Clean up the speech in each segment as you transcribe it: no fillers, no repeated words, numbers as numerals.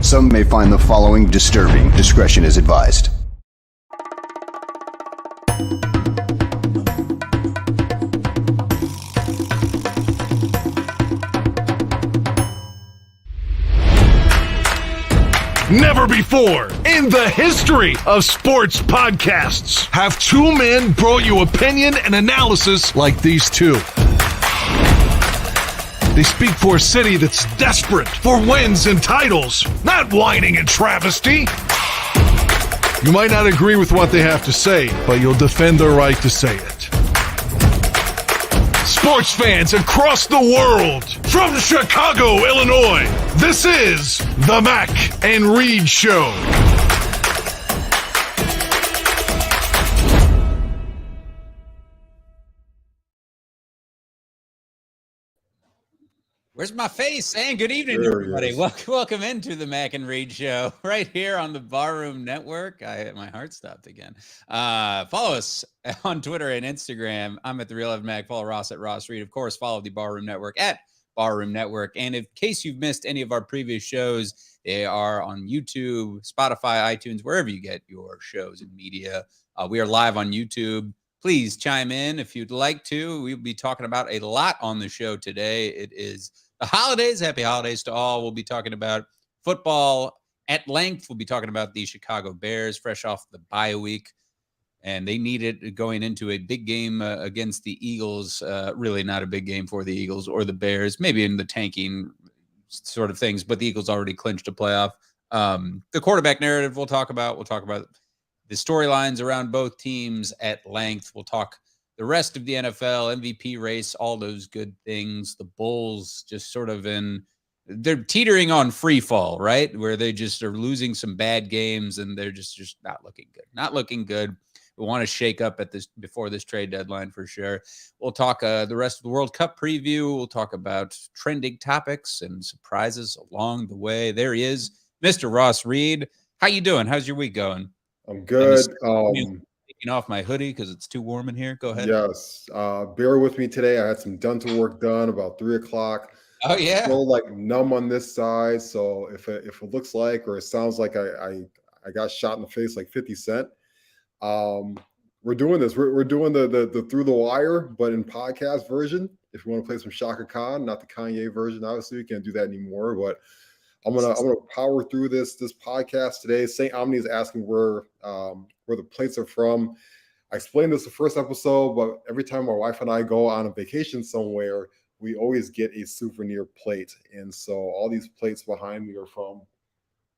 Some may find the following disturbing. Discretion is advised. Never before in the history of sports podcasts have two men brought you opinion and analysis like these two. They speak for a city that's desperate for wins and titles, not whining and travesty. You might not agree with what they have to say, but you'll defend their right to say it. Sports fans across the world, from Chicago, Illinois, this is the Mac and Read Show. Where's my face saying good evening, everybody? Welcome into the Mac and Read Show right here on the Barroom Network. My heart stopped again. Follow us on Twitter and Instagram. I'm at the Real Live Mac. Follow Ross at Ross Read. Of course, follow the Barroom Network at Barroom Network. And in case you've missed any of our previous shows, they are on YouTube, Spotify, iTunes, wherever you get your shows and media. We are live on YouTube. Please chime in if you'd like to. We'll be talking about a lot on the show today. It is the holidays. Happy holidays to all. We'll be talking about football at length. We'll be talking about the Chicago Bears, fresh off the bye week. And they need it going into a big game against the Eagles. Really not a big game for the Eagles or the Bears, maybe in the tanking sort of things, but the Eagles already clinched a playoff. The quarterback narrative we'll talk about. We'll talk about the storylines around both teams at length. We'll talk the rest of the NFL, MVP race, all those good things. The Bulls just sort of they're teetering on free fall, right? Where they just are losing some bad games and they're just not looking good. Not looking good. We want to shake up at this before this trade deadline for sure. We'll talk the rest of the World Cup preview. We'll talk about trending topics and surprises along the way. There he is, Mr. Ross Read. How you doing? How's your week going? I'm good. Taking off my hoodie because it's too warm in here. Go ahead. Yes. Bear with me today. I had some dental work done about 3 o'clock. Oh yeah. Still like numb on this side. So if it looks like or it sounds like I got shot in the face like 50 Cent, we're doing this. We're doing the through the wire, but in podcast version. If you want to play some Shaka Khan, not the Kanye version, obviously we can't do that anymore. But I'm gonna power through this podcast today. St. Omni is asking where the plates are from. I explained this the first episode, but every time my wife and I go on a vacation somewhere, we always get a souvenir plate. And so all these plates behind me are from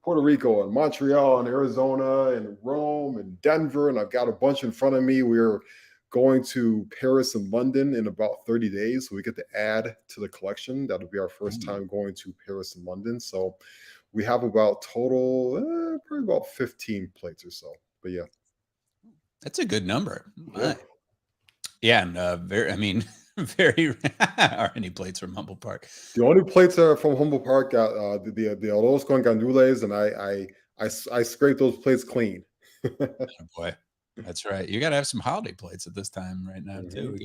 Puerto Rico and Montreal and Arizona and Rome and Denver. And I've got a bunch in front of me. We're going to Paris and London in about 30 days. So we get to add to the collection. That'll be our first time going to Paris and London. So we have about total, probably about 15 plates or so. But yeah. That's a good number. Yeah. And very are any plates from Humboldt Park? The only plates are from Humboldt Park, the Arroz con Gandules, and I scrape those plates clean. Oh boy. That's right. You got to have some holiday plates at this time right now too.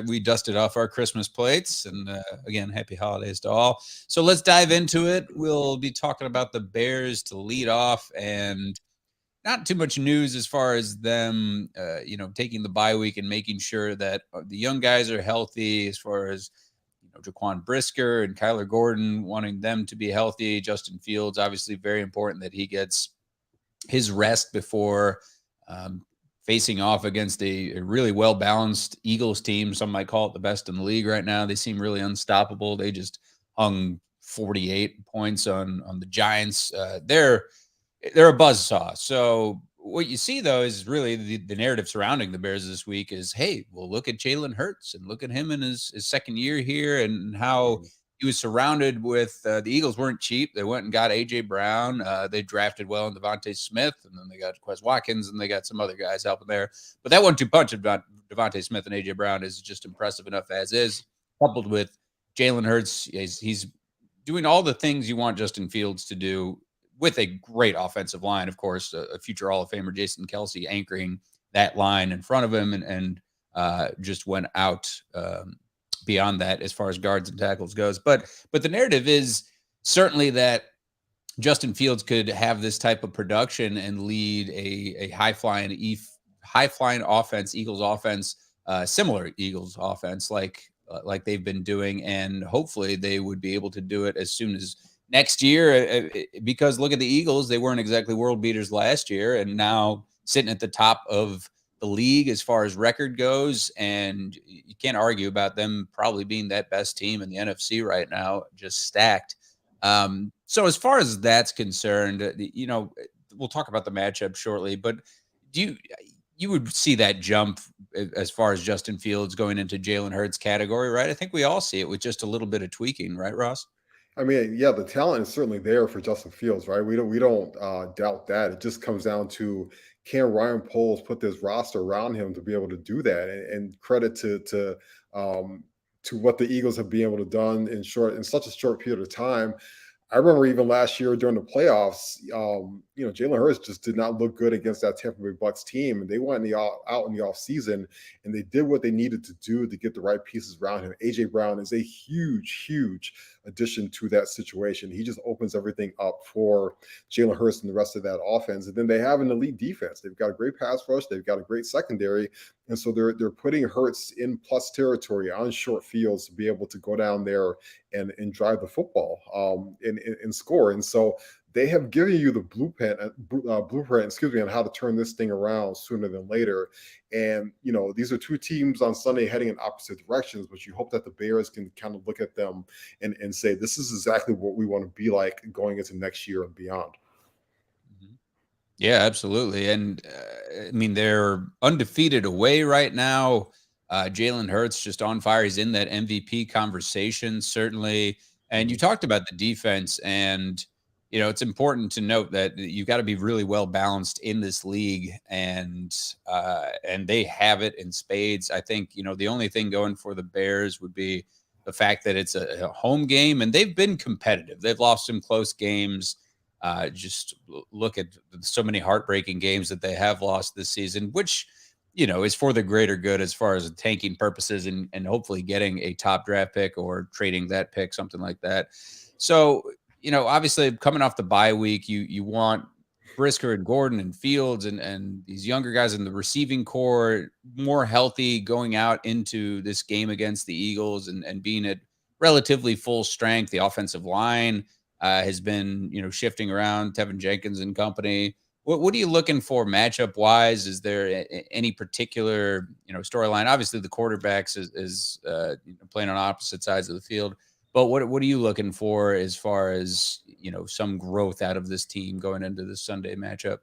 We dusted off our Christmas plates, and again, happy holidays to all. So let's dive into it. We'll be talking about the Bears to lead off, and not too much news as far as them, taking the bye week and making sure that the young guys are healthy. As far as Jaquan Brisker and Kyler Gordon, wanting them to be healthy. Justin Fields, obviously, very important that he gets his rest before facing off against a really well-balanced Eagles team. Some might call it the best in the league right now. They seem really unstoppable. They just hung 48 points on the Giants. They're a buzzsaw. So what you see, though, is really the narrative surrounding the Bears this week is, hey, well, look at Jalen Hurts and look at him in his second year here and how he was surrounded with the Eagles weren't cheap. They went and got A.J. Brown. They drafted well in Devontae Smith, and then they got Quez Watkins, and they got some other guys helping there. But that 1-2 punch of Devontae Smith and A.J. Brown is just impressive enough as is, coupled with Jalen Hurts. He's doing all the things you want Justin Fields to do with a great offensive line, of course, a future Hall of Famer, Jason Kelce, anchoring that line in front of him and just went out beyond that as far as guards and tackles goes. But the narrative is certainly that Justin Fields could have this type of production and lead a high flying offense, Eagles offense, similar Eagles offense, like they've been doing, and hopefully they would be able to do it as soon as next year. Because look at the Eagles; they weren't exactly world beaters last year, and now sitting at the top of the league as far as record goes, and you can't argue about them probably being that best team in the NFC right now, just stacked. So as far as that's concerned, we'll talk about the matchup shortly, but do you would see that jump as far as Justin Fields going into Jalen Hurts category, right? I think we all see it with just a little bit of tweaking, right, Ross? I mean, yeah, the talent is certainly there for Justin Fields, right? We don't doubt that. It just comes down to, can Ryan Poles put this roster around him to be able to do that? And credit to what the Eagles have been able to done in such a short period of time. I remember even last year during the playoffs, Jalen Hurts just did not look good against that Tampa Bay Bucks team, and they went out in the offseason, and they did what they needed to do to get the right pieces around him. AJ Brown is a huge, huge addition to that situation. He just opens everything up for Jalen Hurts and the rest of that offense. And then they have an elite defense. They've got a great pass rush. They've got a great secondary, and so they're putting Hurts in plus territory on short fields to be able to go down there and drive the football and score. And so they have given you the blueprint, on how to turn this thing around sooner than later. And these are two teams on Sunday heading in opposite directions, but you hope that the Bears can kind of look at them and say, this is exactly what we want to be like going into next year and beyond. Yeah, absolutely. And I mean, they're undefeated away right now. Jalen Hurts just on fire. He's in that MVP conversation, certainly. And you talked about the defense, and it's important to note that you've got to be really well balanced in this league, and they have it in spades. I think the only thing going for the Bears would be the fact that it's a home game, and they've been competitive. They've lost some close games. Just look at so many heartbreaking games that they have lost this season, which is for the greater good as far as tanking purposes and hopefully getting a top draft pick or trading that pick, something like that. So, obviously coming off the bye week, you want Brisker and Gordon and Fields and these younger guys in the receiving core more healthy going out into this game against the Eagles and being at relatively full strength. The offensive line has been, shifting around, Tevin Jenkins and company. What are you looking for matchup wise? Is there any particular, storyline? Obviously the quarterbacks is playing on opposite sides of the field, but what are you looking for as far as, some growth out of this team going into this Sunday matchup?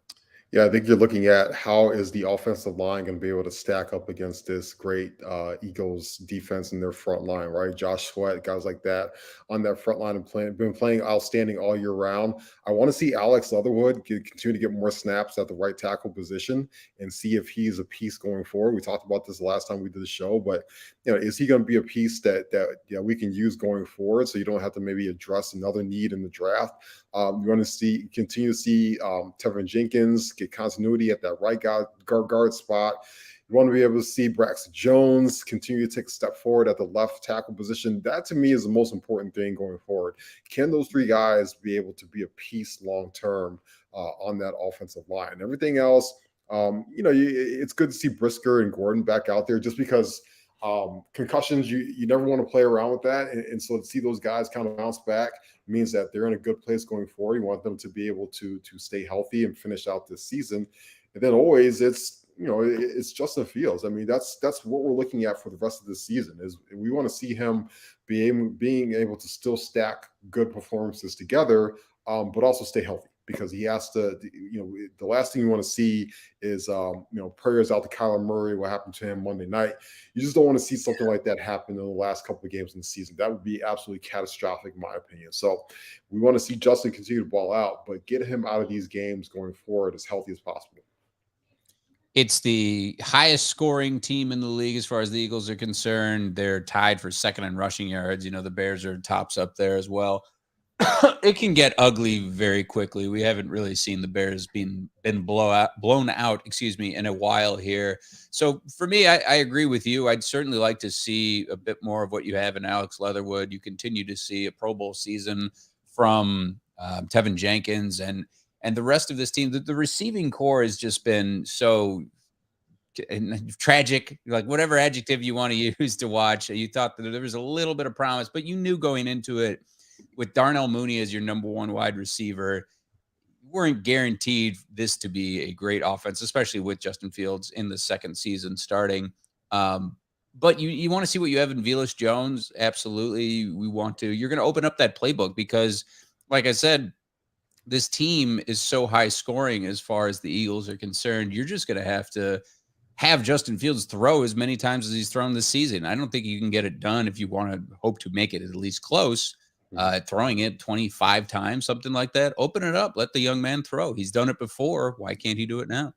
Yeah, I think you're looking at how is the offensive line going to be able to stack up against this great Eagles defense in their front line, right? Josh Sweat, guys like that on that front line and been playing outstanding all year round. I want to see Alex Leatherwood continue to get more snaps at the right tackle position and see if he's a piece going forward. We talked about this last time we did the show, but is he going to be a piece that we can use going forward so you don't have to maybe address another need in the draft? You want to continue to see Tevin Jenkins get continuity at that right guard spot. You want to be able to see Braxton Jones continue to take a step forward at the left tackle position. That to me is the most important thing going forward. Can those three guys be able to be a piece long term on that offensive line? Everything else, it's good to see Brisker and Gordon back out there just because concussions, you never want to play around with that. And so to see those guys kind of bounce back means that they're in a good place going forward. You want them to be able to stay healthy and finish out this season. And then always it's Justin Fields. I mean, that's what we're looking at for the rest of the season is we want to see him being able to still stack good performances together, but also stay healthy. Because he has to, the last thing you want to see is, prayers out to Kyler Murray, what happened to him Monday night. You just don't want to see something like that happen in the last couple of games in the season. That would be absolutely catastrophic, in my opinion. So we want to see Justin continue to ball out, but get him out of these games going forward as healthy as possible. It's the highest scoring team in the league as far as the Eagles are concerned. They're tied for second in rushing yards. The Bears are tops up there as well. It can get ugly very quickly. We haven't really seen the Bears been blown out, in a while here. So for me, I agree with you. I'd certainly like to see a bit more of what you have in Alex Leatherwood. You continue to see a Pro Bowl season from Tevin Jenkins and the rest of this team. The receiving core has just been so tragic, like whatever adjective you want to use to watch. You thought that there was a little bit of promise, but you knew going into it with Darnell Mooney as your number one wide receiver, you weren't guaranteed this to be a great offense, especially with Justin Fields in the second season starting. But you want to see what you have in Velus Jones. Absolutely. We want to. You're going to open up that playbook because, like I said, this team is so high scoring as far as the Eagles are concerned. You're just going to have Justin Fields throw as many times as he's thrown this season. I don't think you can get it done if you want to hope to make it at least close. Throwing it 25 times, something like that. Open it up. Let the young man throw. He's done it before. Why can't he do it now?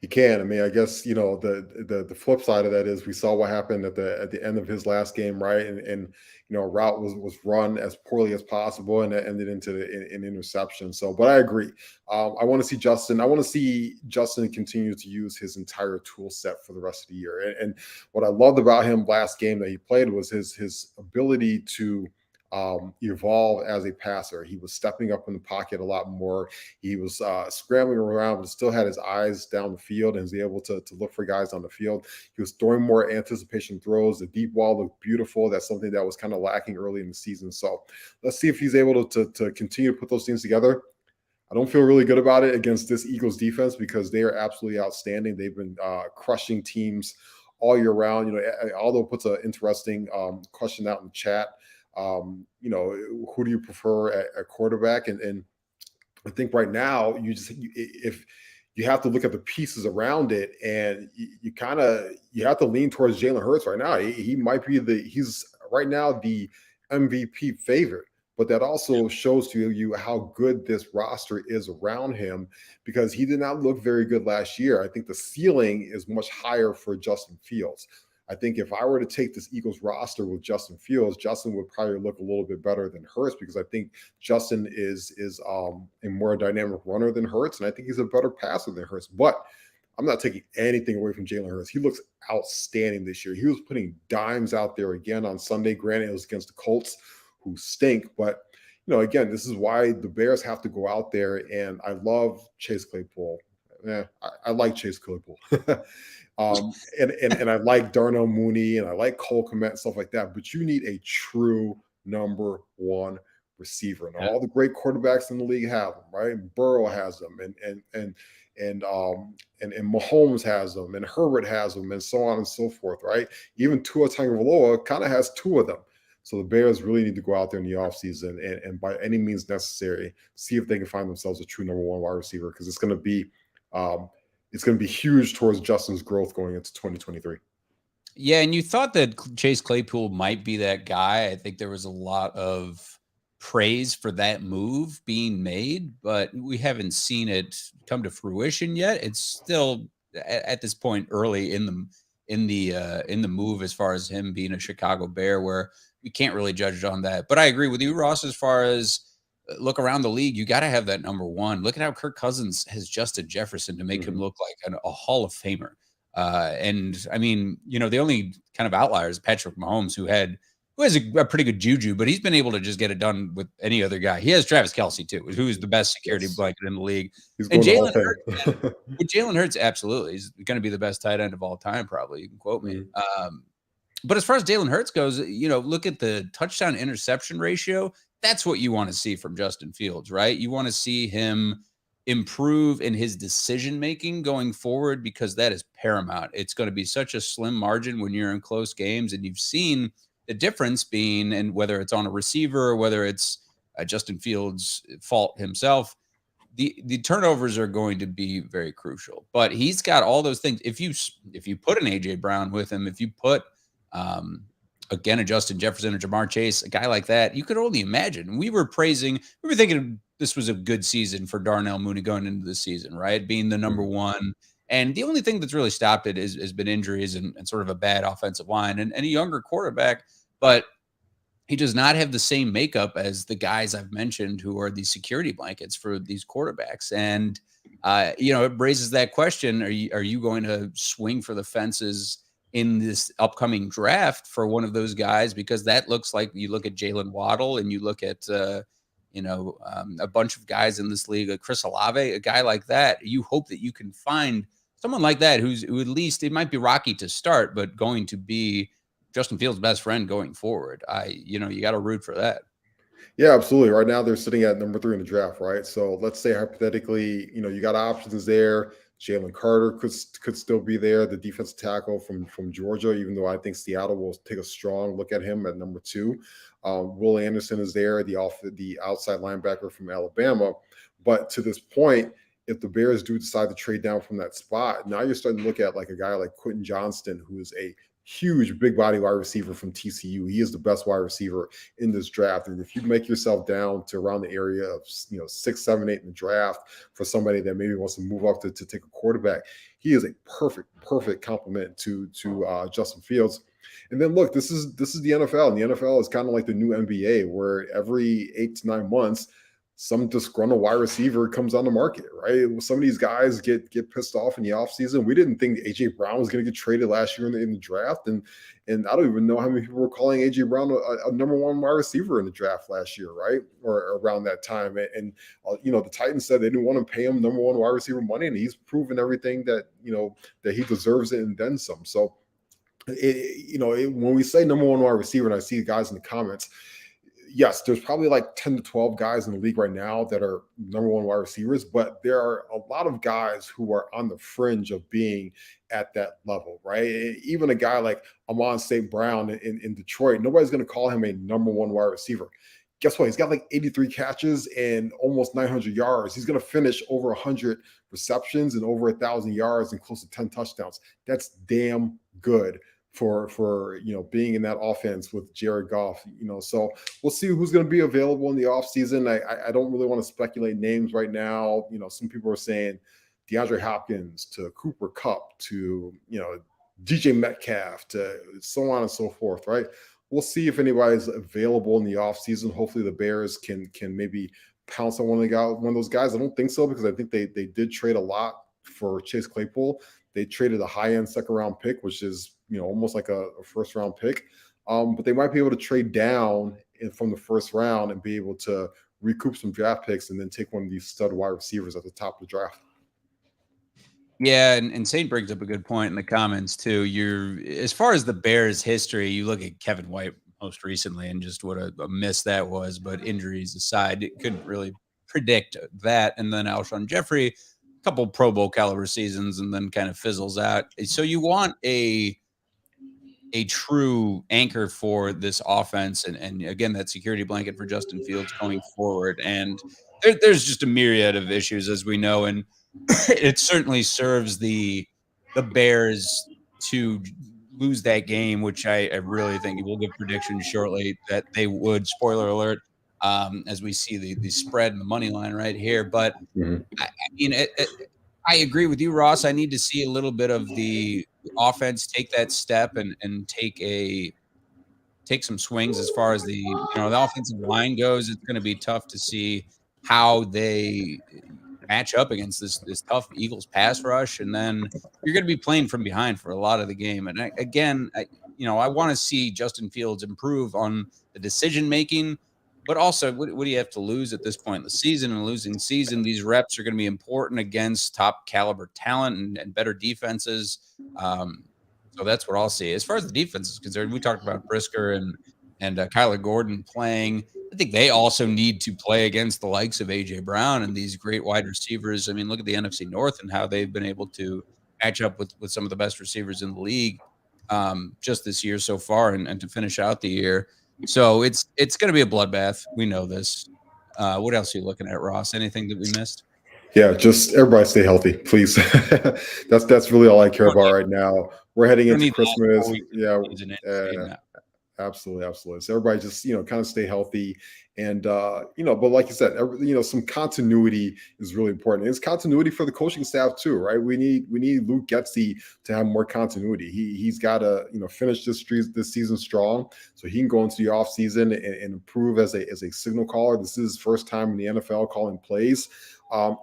He can. I mean, I guess, you know, the flip side of that is we saw what happened at the end of his last game, right? And you know, a route was run as poorly as possible, and it ended into an interception. So, but I agree. I want to see Justin. I want to see Justin continue to use his entire tool set for the rest of the year. And what I loved about him last game that he played was his ability to evolve as a passer. He was stepping up in the pocket a lot more. He was scrambling around, but still had his eyes down the field and was able to look for guys on the field. He was throwing more anticipation throws. The deep ball looked beautiful. That's something that was kind of lacking early in the season. So let's see if he's able to continue to put those things together. I don't feel really good about it against this Eagles defense because they are absolutely outstanding. They've been crushing teams all year round. You know, Aldo puts an interesting question out in the chat. You know, who do you prefer at quarterback? And I think right now if you have to look at the pieces around it, and you have to lean towards Jalen Hurts right now. He might be he's right now the MVP favorite, but that also shows to you how good this roster is around him because he did not look very good last year. I think the ceiling is much higher for Justin Fields. I think if I were to take this Eagles roster with Justin Fields, Justin would probably look a little bit better than Hurts because I think Justin is a more dynamic runner than Hurts, and I think he's a better passer than Hurts. But I'm not taking anything away from Jalen Hurts. He looks outstanding this year. He was putting dimes out there again on Sunday. Granted, it was against the Colts, who stink, but you know, again, this is why the Bears have to go out there. And I love Chase Claypool. I like Chase Claypool. And I like Darnell Mooney and I like Cole Kmet and stuff like that. But you need a true number one receiver. And all the great quarterbacks in the league have them, right? Burrow has them, and Mahomes has them, and Herbert has them, and so on and so forth, right? Even Tua Tagovailoa kind of has two of them. So the Bears really need to go out there in the offseason and by any means necessary, see if they can find themselves a true number one wide receiver because it's going to be huge towards Justin's growth going into 2023. Yeah, and you thought that Chase Claypool might be that guy. I think there was a lot of praise for that move being made, but we haven't seen it come to fruition yet. It's still at this point early in the move as far as him being a Chicago Bear, where we can't really judge it on that. But I agree with you, Ross, as far as look around the league, you got to have that number one. Look at how Kirk Cousins has Justin Jefferson to make him look like a Hall of Famer. And I mean, you know, the only kind of outlier is Patrick Mahomes, who has a pretty good juju, but he's been able to just get it done with any other guy. He has Travis Kelce too, who is the best security blanket in the league. And Jalen Hurts, absolutely, he's going to be the best tight end of all time, probably. You can quote me. But as far as Jalen Hurts goes, you know, look at the touchdown interception ratio. That's what you want to see from Justin Fields, right? You want to see him improve in his decision making going forward because that is paramount. It's going to be such a slim margin when you're in close games, and you've seen the difference being, and whether it's on a receiver or whether it's Justin Fields' fault himself, the turnovers are going to be very crucial. But he's got all those things. If you put an AJ Brown with him, if you put again a Justin Jefferson or Jamar Chase, a guy like that, you could only imagine. We were thinking this was a good season for Darnell Mooney going into the season, right? Being the number one. And the only thing that's really stopped it has been injuries and sort of a bad offensive line and a younger quarterback. But he does not have the same makeup as the guys I've mentioned who are the security blankets for these quarterbacks. And, you know, it raises that question. Are you going to swing for the fences in this upcoming draft for one of those guys? Because that looks like, you look at Jalen Waddle and you look at a bunch of guys in this league, like Chris Olave, a guy like that. You hope that you can find someone like that who at least, it might be rocky to start, but going to be Justin Fields' best friend going forward. You got to root for that. Yeah, absolutely. Right now they're sitting at number 3 in the draft, right? So let's say hypothetically, you got options there. Jalen Carter could still be there, the defensive tackle from Georgia, even though I think Seattle will take a strong look at him at number 2. Will Anderson is there, the outside linebacker from Alabama. But to this point, if the Bears do decide to trade down from that spot, now you're starting to look at like a guy like Quentin Johnston, who is a huge big body wide receiver from TCU. He is the best wide receiver in this draft. And if you make yourself down to around the area of 6, 7, 8 in the draft for somebody that maybe wants to move up to take a quarterback, he is a perfect complement to Justin Fields. And then look, this is the NFL, and the NFL is kind of like the new NBA, where every 8 to 9 months some disgruntled wide receiver comes on the market, right? Some of these guys get pissed off in the offseason. We didn't think AJ Brown was going to get traded last year in the draft. And I don't even know how many people were calling AJ Brown a number 1 wide receiver in the draft last year, right? Or around that time. And the Titans said they didn't want to pay him number 1 wide receiver money, and he's proven everything that, that he deserves it and then some. So, when we say number 1 wide receiver, and I see guys in the comments, yes, there's probably like 10 to 12 guys in the league right now that are number 1 wide receivers, but there are a lot of guys who are on the fringe of being at that level, right? Even a guy like Amon St. Brown in Detroit, nobody's going to call him a number 1 wide receiver. Guess what? He's got like 83 catches and almost 900 yards. He's going to finish over 100 receptions and over 1,000 yards and close to 10 touchdowns. That's damn good for being in that offense with Jared Goff. So we'll see who's going to be available in the offseason. I don't really want to speculate names right now. Some people are saying DeAndre Hopkins to Cooper Kupp to DJ Metcalf to so on and so forth, right? We'll see if anybody's available in the offseason. Hopefully the Bears can maybe pounce on one of those guys. I don't think so, because I think they did trade a lot for Chase Claypool. They traded a high-end second-round pick, which is almost like a first-round pick. But they might be able to trade down from the first round and be able to recoup some draft picks and then take one of these stud wide receivers at the top of the draft. Yeah, and Saint brings up a good point in the comments too. As far as the Bears' history, you look at Kevin White most recently and just what a miss that was. But injuries aside, it couldn't really predict that. And then Alshon Jeffrey, couple Pro Bowl caliber seasons, and then kind of fizzles out. So you want a true anchor for this offense, and again, that security blanket for Justin Fields going forward. And there's just a myriad of issues, as we know, and it certainly serves the Bears to lose that game, which I really think we'll give predictions shortly that they would. Spoiler alert. As we see the spread and the money line right here. But I agree with you, Ross. I need to see a little bit of the offense take that step and take some swings as far as the offensive line goes. It's going to be tough to see how they match up against this tough Eagles pass rush. And then you're going to be playing from behind for a lot of the game. And I want to see Justin Fields improve on the decision-making. But also, what do you have to lose at this point in the season? In a losing season, these reps are going to be important against top caliber talent and better defenses. So that's what I'll see. As far as the defense is concerned, we talked about Brisker and Kyler Gordon playing. I think they also need to play against the likes of A.J. Brown and these great wide receivers. I mean, look at the NFC North and how they've been able to match up with some of the best receivers in the league just this year so far and to finish out the year. So it's going to be a bloodbath. We know this. What else are you looking at, Ross? Anything that we missed? Yeah, just everybody stay healthy, please. That's really all I care about right now. We're heading into Christmas. Yeah, absolutely. So everybody just kind of stay healthy, and but like you said, some continuity is really important. It's continuity for the coaching staff too, right? We need Luke Getsy to have more continuity. He's got to finish this season strong, so he can go into the offseason and improve as a signal caller. This is his first time in the NFL calling plays.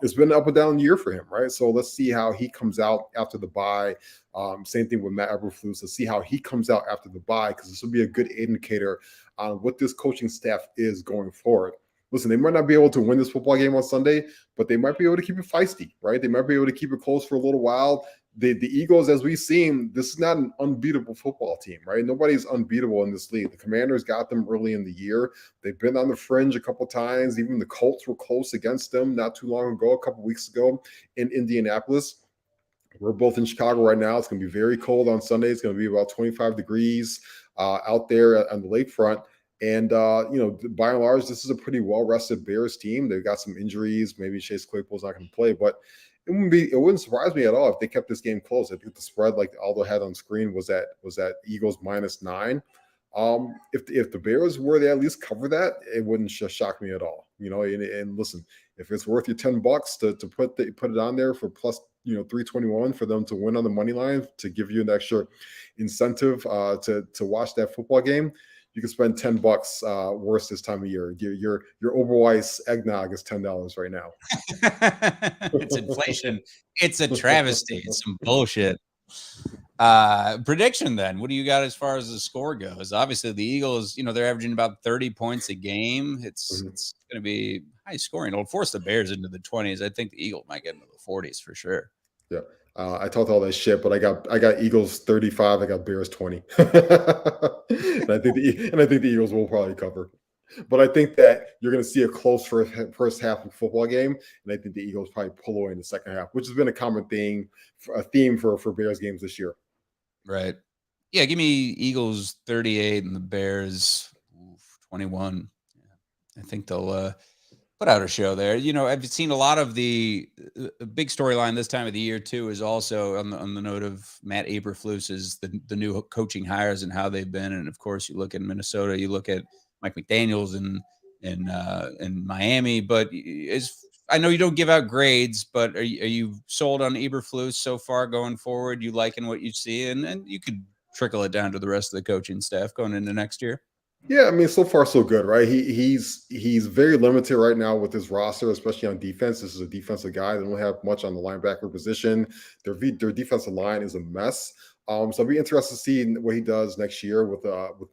It's been an up and down year for him, right? So let's see how he comes out after the bye. Same thing with Matt Eberflus. Let's see how he comes out after the bye, because this will be a good indicator on what this coaching staff is going forward. listen, they might not be able to win this football game on Sunday, but they might be able to keep it feisty, right? They might be able to keep it close for a little while. The Eagles, as we've seen, this is not an unbeatable football team, right? Nobody's unbeatable in this league. The Commanders got them early in the year. They've been on the fringe a couple times. Even the Colts were close against them not too long ago, a couple weeks ago in Indianapolis. We're both in Chicago right now. It's going to be very cold on Sunday. It's going to be about 25 degrees out there on the lakefront. And, by and large, this is a pretty well-rested Bears team. They've got some injuries. Maybe Chase Claypool's not going to play, but it wouldn't surprise me at all if they kept this game close. I think the spread, like Aldo had on screen, was at Eagles -9. If the Bears were to at least cover that, it wouldn't shock me at all. And listen, if it's worth your $10 to put it on there for plus 321 for them to win on the money line to give you an extra incentive to watch that football game, you can spend $10 worse this time of year. Your Oberweis eggnog is $10 right now. It's inflation. It's a travesty. It's some bullshit. Prediction then. What do you got as far as the score goes? Obviously, the Eagles, they're averaging about 30 points a game. It's going to be high scoring. It'll force the Bears into the 20s. I think the Eagles might get into the 40s for sure. Yeah. I talked all that shit, but I got Eagles 35. I got Bears 20. and I think the Eagles will probably cover. But I think that you're going to see a close first half of football game, and I think the Eagles probably pull away in the second half, which has been a common theme for Bears games this year. Right. Yeah, give me Eagles 38 and the Bears 21. Yeah, I think they'll put out a show there. I've seen a lot of the big storyline this time of the year too is also on the note of Matt Eberflus's the new coaching hires and how they've been. And of course, you look at Minnesota, you look at Mike McDaniels in Miami. But I know you don't give out grades, but are you sold on Eberflus so far going forward? You liking what you see, and you could trickle it down to the rest of the coaching staff going into next year. Yeah, I mean, so far so good, right? He's very limited right now with his roster, especially on defense. This is a defensive guy. They don't have much on the linebacker position. Their defensive line is a mess. So I'll be interested to see what he does next year with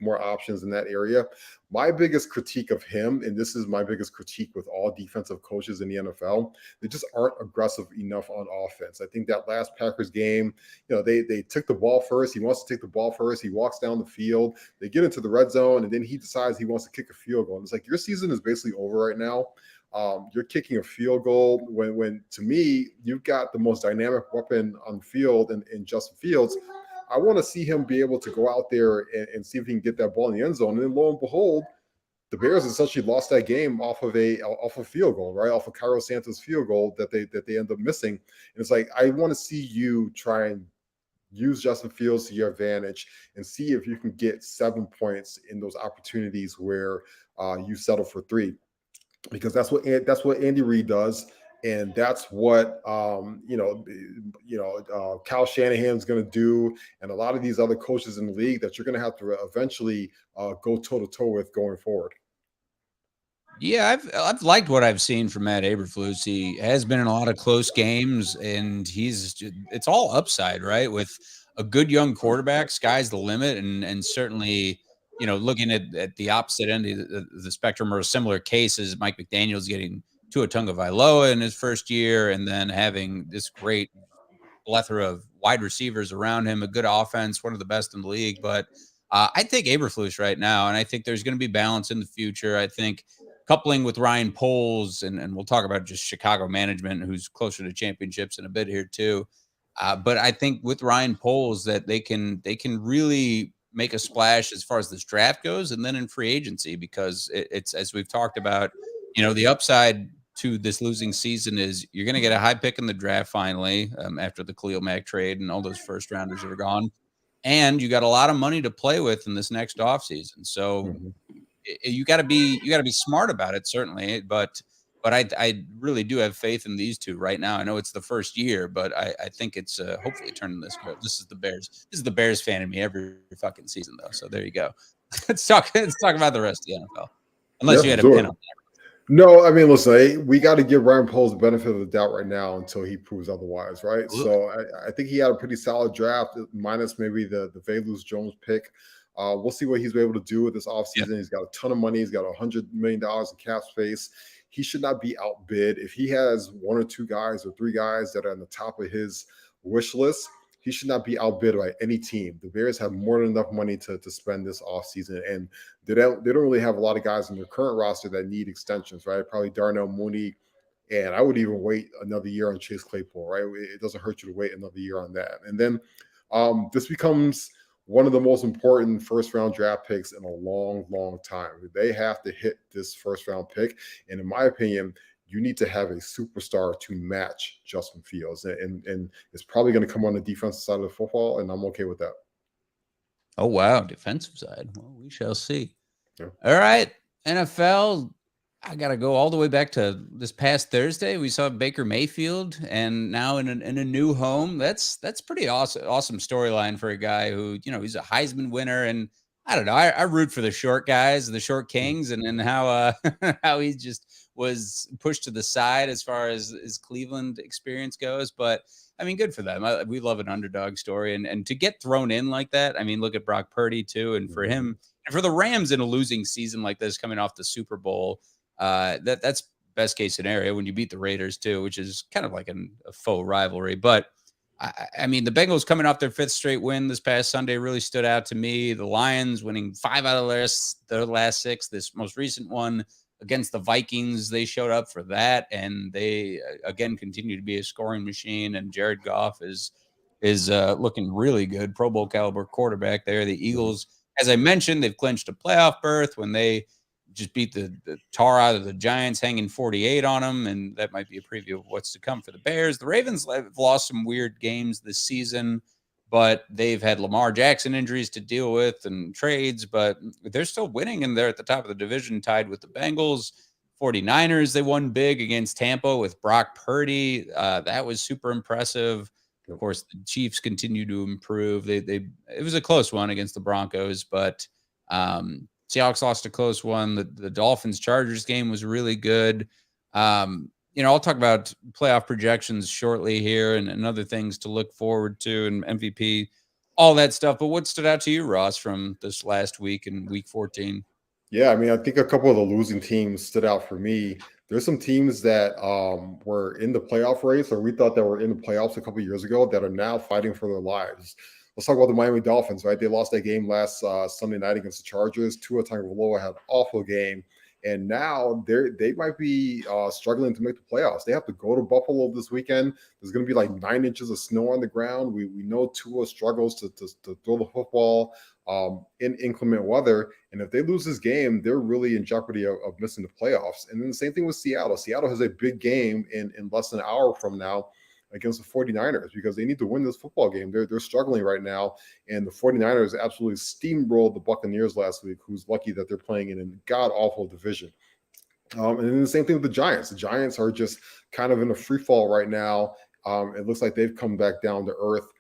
more options in that area. My biggest critique of him, and this is my biggest critique with all defensive coaches in the NFL, they just aren't aggressive enough on offense. I think that last Packers game, they took the ball first. He wants to take the ball first. He walks down the field. They get into the red zone, and then he decides he wants to kick a field goal. And it's like your season is basically over right now. You're kicking a field goal when to me, you've got the most dynamic weapon on the field in Justin Fields. I want to see him be able to go out there and see if he can get that ball in the end zone. And then lo and behold, the Bears essentially lost that game off of a field goal, right? Off of Cairo Santos field goal that they end up missing. And it's like, I want to see you try and use Justin Fields to your advantage and see if you can get 7 points in those opportunities where you settle for 3. Because that's what Andy Reid does. And that's what Kyle Shanahan's going to do, and a lot of these other coaches in the league that you're going to have to eventually go toe to toe with going forward. Yeah, I've liked what I've seen from Matt Eberflus. He has been in a lot of close games, and it's all upside, right? With a good young quarterback, sky's the limit, and certainly, looking at the opposite end of the spectrum or similar cases, Mike McDaniel's getting Tua Tagovailoa in his first year, and then having this great plethora of wide receivers around him, a good offense, one of the best in the league. But I take Eberflus right now, and I think there's going to be balance in the future. I think coupling with Ryan Poles, and we'll talk about just Chicago management, who's closer to championships in a bit here too. But I think with Ryan Poles that they can really make a splash as far as this draft goes, and then in free agency, because it's as we've talked about, the upside to this losing season is you're going to get a high pick in the draft finally after the Khalil Mack trade and all those first rounders are gone. And you got a lot of money to play with in this next offseason. So you got to be smart about it, certainly. But I really do have faith in these two right now. I know it's the first year, but I think it's hopefully turning this good. This is the Bears. This is the Bears fan in me every fucking season, though. So there you go. Let's talk about the rest of the NFL. Unless you had a pin on that. No, I mean, listen, we got to give Ryan Poles the benefit of the doubt right now until he proves otherwise, right? So I think he had a pretty solid draft, minus maybe the Velus Jones pick. We'll see what he's able to do with this offseason. Yep. He's got a ton of money. He's got $100 million in cap space. He should not be outbid. If he has one or two guys or three guys that are on the top of his wish list, he should not be outbid by any team. The Bears have more than enough money to spend this offseason, and they don't really have a lot of guys in their current roster that need extensions, right? Probably Darnell Mooney, and I would even wait another year on Chase Claypool, right? It doesn't hurt you to wait another year on that. And then this becomes one of the most important first-round draft picks in a long, long time. They have to hit this first-round pick, and in my opinion, you need to have a superstar to match Justin Fields, and it's probably going to come on the defensive side of the football, and I'm okay with that. Oh, wow. Defensive side. Well, we shall see. Yeah. All right. NFL, I got to go all the way back to this past Thursday. We saw Baker Mayfield, and now in a new home. That's pretty awesome storyline for a guy who, he's a Heisman winner. And I don't know, I root for the short guys, the short kings, and how how he just was pushed to the side as far as his Cleveland experience goes. But I mean, good for them. We love an underdog story, and to get thrown in like that. I mean, look at Brock Purdy too, and for him and for the Rams in a losing season like this, coming off the Super Bowl, that's best case scenario when you beat the Raiders too, which is kind of like a faux rivalry. But I mean, the Bengals coming off their 5th straight win this past Sunday really stood out to me. The Lions winning 5 out of their last 6. This most recent one against the Vikings, they showed up for that, and they again continue to be a scoring machine. And Jared Goff is looking really good, Pro Bowl caliber quarterback there. The Eagles, as I mentioned, they've clinched a playoff berth when they just beat the tar out of the Giants, hanging 48 on them, and that might be a preview of what's to come for the Bears. The Ravens have lost some weird games this season, but they've had Lamar Jackson injuries to deal with and trades, but they're still winning, and they're at the top of the division, tied with the Bengals. 49ers, they won big against Tampa with Brock Purdy. That was super impressive. Of course, the Chiefs continue to improve. It was a close one against the Broncos, but Seahawks lost a close one. The Dolphins-Chargers game was really good. I'll talk about playoff projections shortly here and other things to look forward to and MVP, all that stuff. But what stood out to you, Ross, from this last week in Week 14? Yeah, I mean, I think a couple of the losing teams stood out for me. There's some teams that were in the playoff race, or we thought that were in the playoffs a couple of years ago, that are now fighting for their lives. Let's talk about the Miami Dolphins, right? They lost that game last Sunday night against the Chargers. Tua Tagovailoa had an awful game, and now they might be struggling to make the playoffs. They have to go to Buffalo this weekend. There's going to be like 9 inches of snow on the ground. We know Tua struggles to throw the football in inclement weather, and if they lose this game, they're really in jeopardy of missing the playoffs. And then the same thing with Seattle. Seattle has a big game in less than an hour from now against the 49ers because they need to win this football game. They're struggling right now, and the 49ers absolutely steamrolled the Buccaneers last week, who's lucky that they're playing in a god-awful division. And then the same thing with the Giants. The Giants are just kind of in a free fall right now. It looks like they've come back down to earth.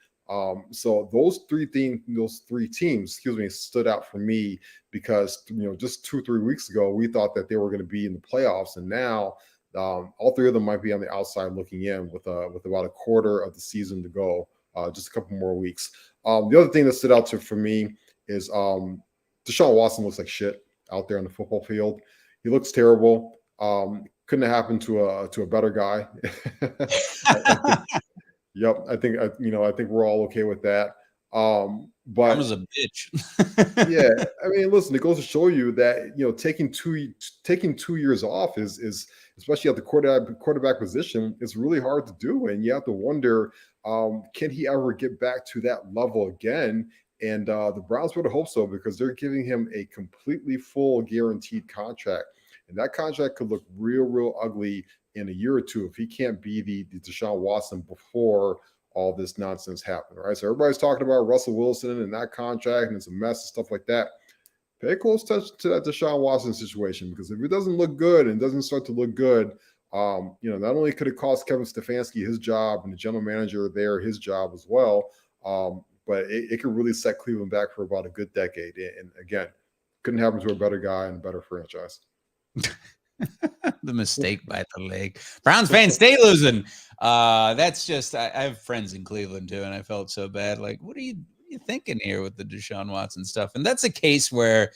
So those three teams, stood out for me because, just 2-3 weeks ago, we thought that they were going to be in the playoffs, and now all three of them might be on the outside looking in with about a quarter of the season to go, just a couple more weeks. The other thing that stood out for me is Deshaun Watson looks like shit out there on the football field. He looks terrible. Couldn't have happened to a better guy. Yep, I think we're all okay with that. But I was a bitch. Yeah, I mean, listen, it goes to show you that taking 2 years off is especially at the quarterback position, it's really hard to do, and you have to wonder, can he ever get back to that level again? And the Browns would hope so because they're giving him a completely full guaranteed contract, and that contract could look real ugly in a year or two if he can't be the Deshaun Watson before all this nonsense happened, right? So everybody's talking about Russell Wilson and that contract, and it's a mess and stuff like that. Pay close attention to that Deshaun Watson situation, because if it doesn't look good and doesn't start to look good, not only could it cost Kevin Stefanski his job and the general manager there his job as well, but it could really set Cleveland back for about a good decade. And again, couldn't happen to a better guy and a better franchise. The mistake by the leg. Browns fans, stay losing. That's just, I have friends in Cleveland too, and I felt so bad. Like, what are you you thinking here with the Deshaun Watson stuff? And that's a case where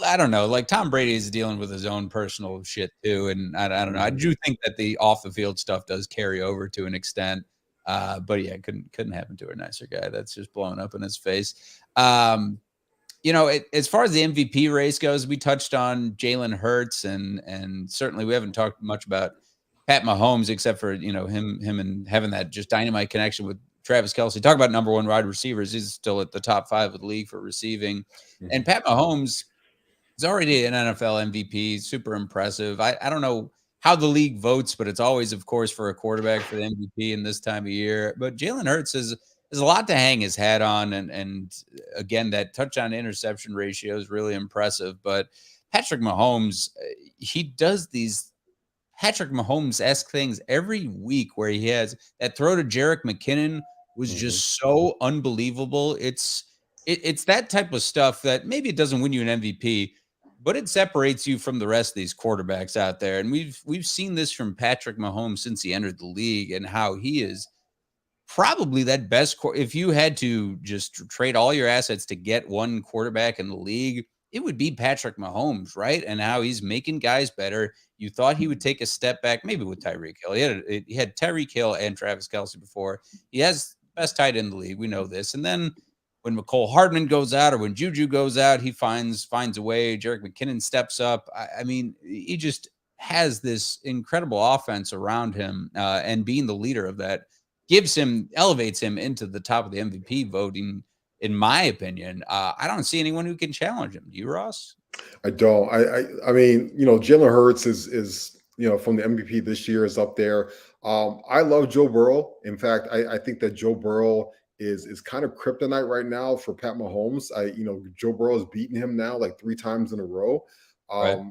I don't know, like Tom Brady is dealing with his own personal shit too. And I don't know. I do think that the off the field stuff does carry over to an extent. But yeah, couldn't happen to a nicer guy. That's just blowing up in his face. As far as the MVP race goes, we touched on Jalen Hurts and certainly we haven't talked much about Pat Mahomes, except for, him and having that just dynamite connection with Travis Kelce. Talk about number one wide receivers. He's still at the top 5 of the league for receiving. And Pat Mahomes is already an NFL MVP, super impressive. I don't know how the league votes, but it's always, of course, for a quarterback for the MVP in this time of year. But Jalen Hurts is a lot to hang his hat on. And again, that touchdown interception ratio is really impressive. But Patrick Mahomes, he does these Patrick Mahomes-esque things every week where he has that throw to Jerick McKinnon was just so unbelievable. It's that type of stuff that maybe it doesn't win you an MVP, but it separates you from the rest of these quarterbacks out there. And we've seen this from Patrick Mahomes since he entered the league and how he is probably that best. If you had to just trade all your assets to get one quarterback in the league, it would be Patrick Mahomes, right? And how he's making guys better. You thought he would take a step back, maybe with Tyreek Hill. He had Tyreek Hill and Travis Kelce before. He has best tight end in the league. We know this. And then when McCole Hardman goes out or when Juju goes out, he finds a way. Jerick McKinnon steps up. I mean, he just has this incredible offense around him, and being the leader of that elevates him into the top of the MVP voting, in my opinion. I don't see anyone who can challenge him. Do you, Ross? I don't. I mean, Jalen Hurts is from the MVP this year is up there. I love Joe Burrow. In fact, I think that Joe Burrow is kind of kryptonite right now for Pat Mahomes. Joe Burrow has beaten him now like 3 times in a row. Right.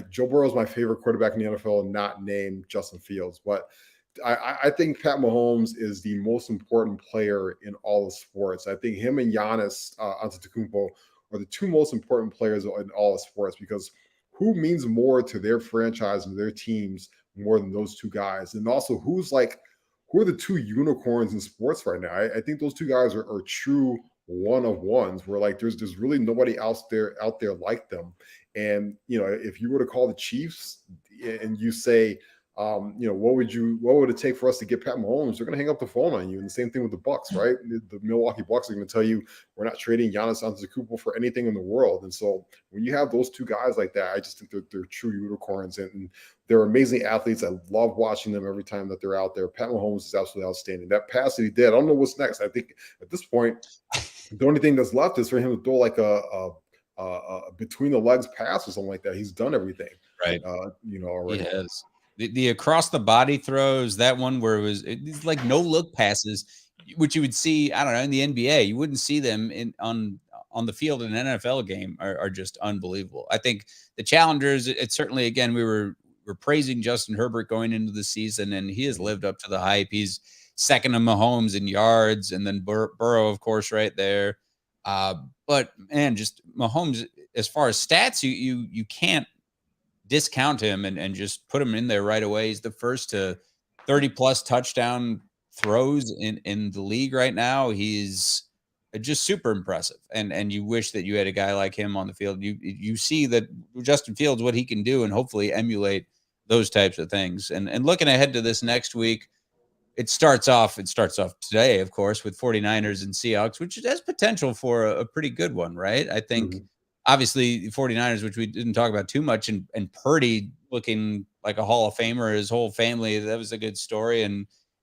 Joe Burrow is my favorite quarterback in the NFL, not named Justin Fields, but I think Pat Mahomes is the most important player in all of sports. I think him and Giannis Antetokounmpo are the 2 most important players in all of sports, because who means more to their franchise and their teams more than those 2 guys? And also, who are the 2 unicorns in sports right now? I think those 2 guys are true one-of-ones, where like there's really nobody else out there like them. And if you were to call the Chiefs and you say, what would it take for us to get Pat Mahomes? They're going to hang up the phone on you. And the same thing with the Bucks, right? The Milwaukee Bucks are going to tell you, we're not trading Giannis Antetokounmpo for anything in the world. And so when you have those 2 guys like that, I just think they're true unicorns, and they're amazing athletes. I love watching them every time that they're out there. Pat Mahomes is absolutely outstanding. That pass that he did, I don't know what's next. I think at this point, the only thing that's left is for him to throw like a between the legs pass or something like that. He's done everything, right? Already. He has. The across the body throws, that one where it's like no look passes, which you would see, I don't know, in the NBA. You wouldn't see them on the field in an NFL game are just unbelievable. I think the challengers, it's certainly, again, we're praising Justin Herbert going into the season, and he has lived up to the hype. He's second to Mahomes in yards, and then Burrow, of course, right there. But man, just Mahomes, as far as stats, you can't discount him and just put him in there right away. He's the first to 30 plus touchdown throws in the league right now. He's just super impressive. And you wish that you had a guy like him on the field. You see that Justin Fields, what he can do, and hopefully emulate those types of things. And looking ahead to this next week, it starts off today, of course, with 49ers and Seahawks, which has potential for a pretty good one, right? I think obviously the 49ers, which we didn't talk about too much, and Purdy looking like a Hall of Famer, his whole family, that was a good story.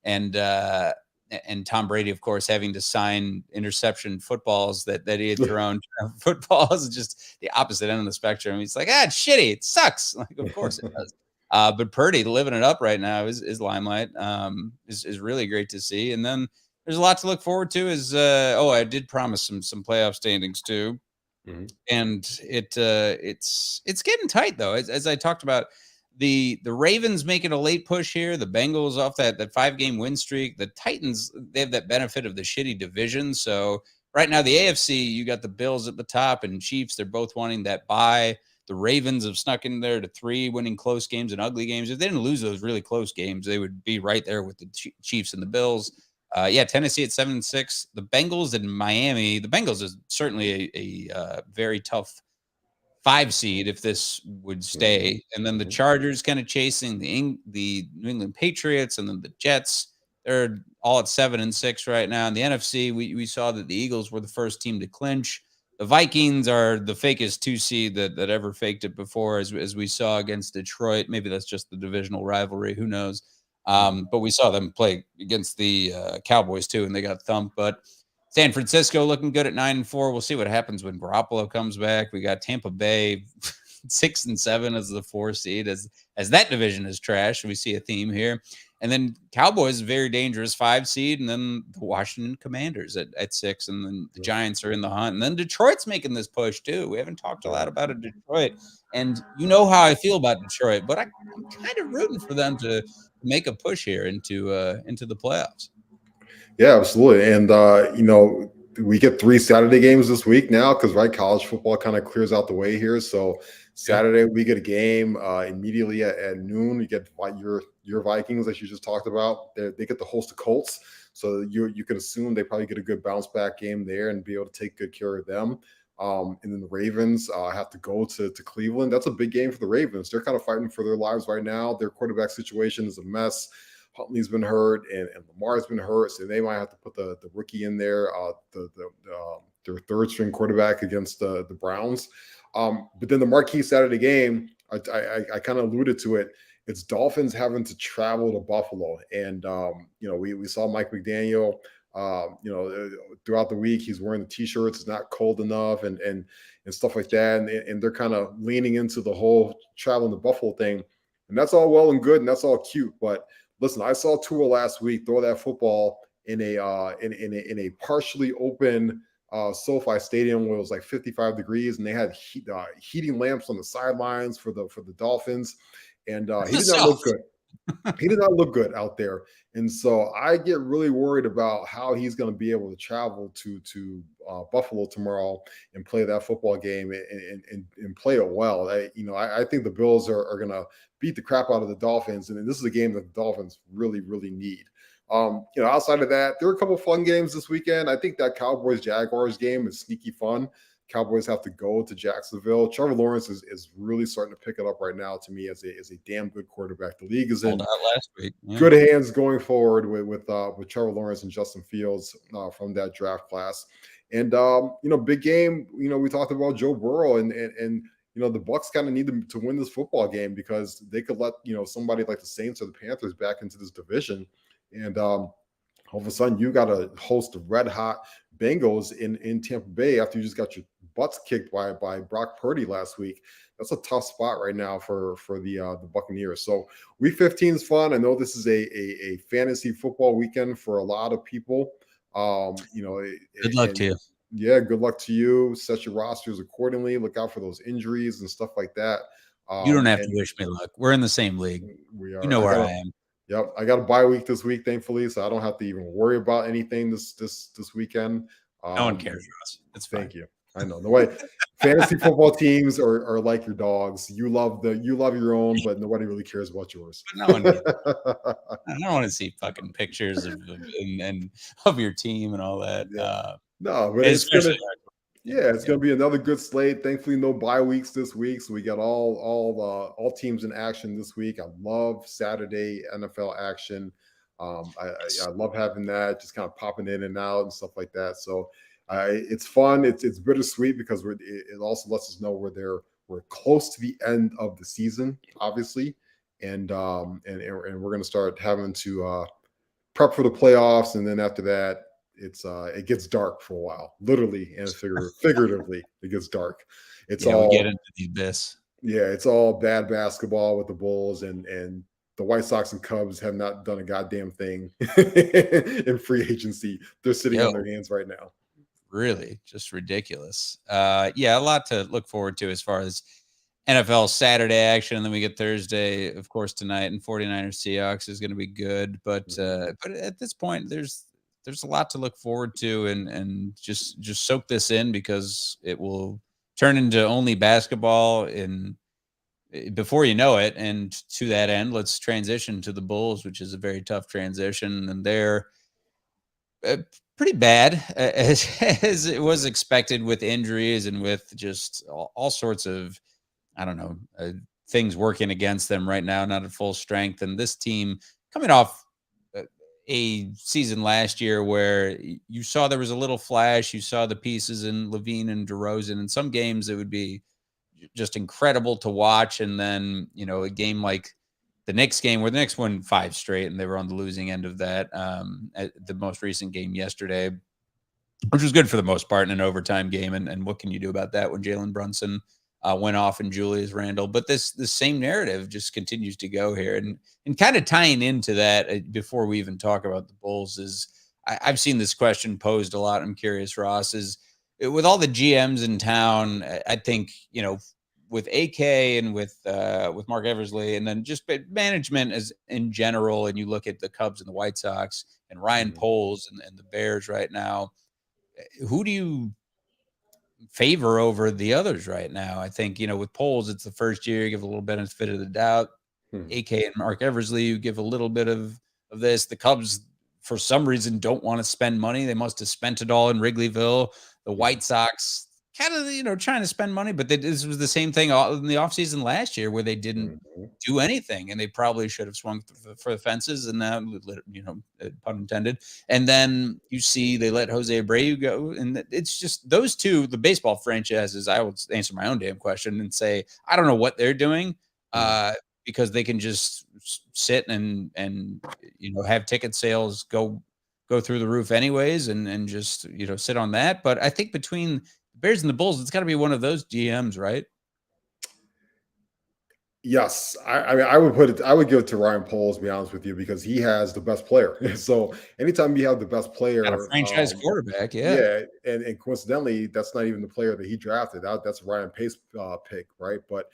And Tom Brady, of course, having to sign interception footballs that he had thrown. Footballs is just the opposite end of the spectrum. He's like, it's shitty. It sucks. Like, of course it does. But Purdy living it up right now is limelight. Is really great to see. And then there's a lot to look forward to. I did promise some playoff standings too. And it's getting tight though. As I talked about, the Ravens making a late push here, the Bengals off that 5-game win streak, the Titans, they have that benefit of the shitty division. So right now the AFC, you got the Bills at the top and Chiefs, they're both wanting that bye. The Ravens have snuck in there to 3, winning close games and ugly games. If they didn't lose those really close games, they would be right there with the Chiefs and the Bills. Tennessee at 7-6. The Bengals and Miami. The Bengals is certainly a very tough 5 seed if this would stay. And then the Chargers kind of chasing the New England Patriots, and then the Jets. They're all at 7-6 right now. In the NFC, we saw that the Eagles were the first team to clinch. The Vikings are the fakest 2 seed that ever faked it before, as we saw against Detroit. Maybe that's just the divisional rivalry. Who knows? But we saw them play against the Cowboys too, and they got thumped. But San Francisco looking good at 9-4. We'll see what happens when Garoppolo comes back. We got Tampa Bay 6-7 as the 4 seed, as that division is trash. We see a theme here. And then Cowboys very dangerous 5 seed, and then the Washington Commanders at 6, and then the Giants are in the hunt. And then Detroit's making this push too. We haven't talked a lot about it, Detroit. And you know how I feel about Detroit, but I'm kind of rooting for them to make a push here into the playoffs. Yeah, absolutely. And we get 3 Saturday games this week now because college football kind of clears out the way here. So Saturday we get a game immediately at noon. You get your Vikings, as you just talked about. They get to host the Colts, so you can assume they probably get a good bounce back game there and be able to take good care of them. And then the Ravens have to go to Cleveland. That's a big game for the Ravens. They're kind of fighting for their lives right now. Their quarterback situation is a mess. Huntley's been hurt and Lamar's been hurt, so they might have to put the rookie in there, their third string quarterback against the Browns. But then the marquee Saturday game, I kind of alluded to it. It's Dolphins having to travel to Buffalo, and we saw Mike McDaniel. Throughout the week, he's wearing the T-shirts. It's not cold enough, and stuff like that. And they're kind of leaning into the whole traveling to Buffalo thing, and that's all well and good, and that's all cute, but listen, I saw Tua last week throw that football in a partially open SoFi Stadium where it was like 55 degrees, and they had heating lamps on the sidelines for the Dolphins, and he did not look good. He did not look good out there, and so I get really worried about how he's going to be able to travel to Buffalo tomorrow and play that football game and play it well. I think the Bills are going to beat the crap out of the Dolphins, and this is a game that the Dolphins really, really need. Outside of that, there were a couple of fun games this weekend. I think that Cowboys-Jaguars game is sneaky fun. Cowboys have to go to Jacksonville. Trevor Lawrence is really starting to pick it up right now to me as a damn good quarterback. The league is in last week. Yeah. Good hands going forward with Trevor Lawrence and Justin Fields from that draft class. And big game. We talked about Joe Burrow and the Bucs kind of need to win this football game because they could let somebody like the Saints or the Panthers back into this division, and all of a sudden you got to host the red hot Bengals in Tampa Bay after you just got your butts kicked by Brock Purdy last week. That's a tough spot right now for the Buccaneers. So week 15 is fun. I know this is a fantasy football weekend for a lot of people. Good luck to you. Yeah, good luck to you. Set your rosters accordingly. Look out for those injuries and stuff like that. You don't have to wish me luck. We're in the same league. We are. You know where I am. Yep, I got a bye week this week, thankfully, so I don't have to even worry about anything this weekend. No one cares, Ross. It's fine. Thank you. I know. The way fantasy football teams are like your dogs. You love your own, but nobody really cares about yours. No one. I don't want to see fucking pictures of your team and all that. Yeah. No, but it's gonna be another good slate. Thankfully, no bye weeks this week, so we got all teams in action this week. I love Saturday NFL action. I love having that, just kind of popping in and out and stuff like that. So it's fun. It's bittersweet because it also lets us know we're close to the end of the season, obviously, and we're gonna start having to prep for the playoffs, and then after that, it gets dark for a while, literally and figuratively. It gets dark. We get into the abyss. Yeah, it's all bad basketball with the Bulls, and the White Sox and Cubs have not done a goddamn thing in free agency. They're sitting on their hands right now. Really, just ridiculous. A lot to look forward to as far as NFL Saturday action, and then we get Thursday, of course, tonight, and 49ers Seahawks is going to be good. But at this point, there's a lot to look forward to, and just soak this in because it will turn into only basketball before you know it. And to that end, let's transition to the Bulls, which is a very tough transition. And they're Pretty bad, as it was expected with injuries and with just all sorts of, I don't know, things working against them right now, not at full strength. And this team coming off a season last year where you saw there was a little flash. You saw the pieces in Levine and DeRozan. In some games, it would be just incredible to watch. And then, a game like the Knicks game where the Knicks won 5 straight and they were on the losing end of that, at the most recent game yesterday, which was good for the most part in an overtime game. And what can you do about that when Jalen Brunson went off and Julius Randle? But this same narrative just continues to go here. And kind of tying into that, before we even talk about the Bulls, is I've seen this question posed a lot. I'm curious, Ross, is with all the GMs in town, I think, with AK and with Mark Eversley, and then just management as in general, and you look at the Cubs and the White Sox and Ryan Poles and the Bears right now, who do you favor over the others right now? I think, with Poles, it's the first year, you give a little benefit of the doubt. AK and Mark Eversley, you give a little bit of this. The Cubs, for some reason, don't want to spend money. They must have spent it all in Wrigleyville. The White Sox kind of, trying to spend money, but this was the same thing in the offseason last year where they didn't do anything, and they probably should have swung for the fences, and now, pun intended. And then you see they let Jose Abreu go, and it's just those two, the baseball franchises. I will answer my own damn question and say, I don't know what they're doing, because they can just sit and have ticket sales go through the roof anyways, and just, sit on that. But I think between the Bears and the Bulls, it's got to be one of those GMs, right? Yes, I mean, I would give it to Ryan Poles, to be honest with you, because he has the best player. So anytime you have the best player, Got a franchise quarterback, yeah, and coincidentally, that's not even the player that he drafted. That's a Ryan Pace pick, right? But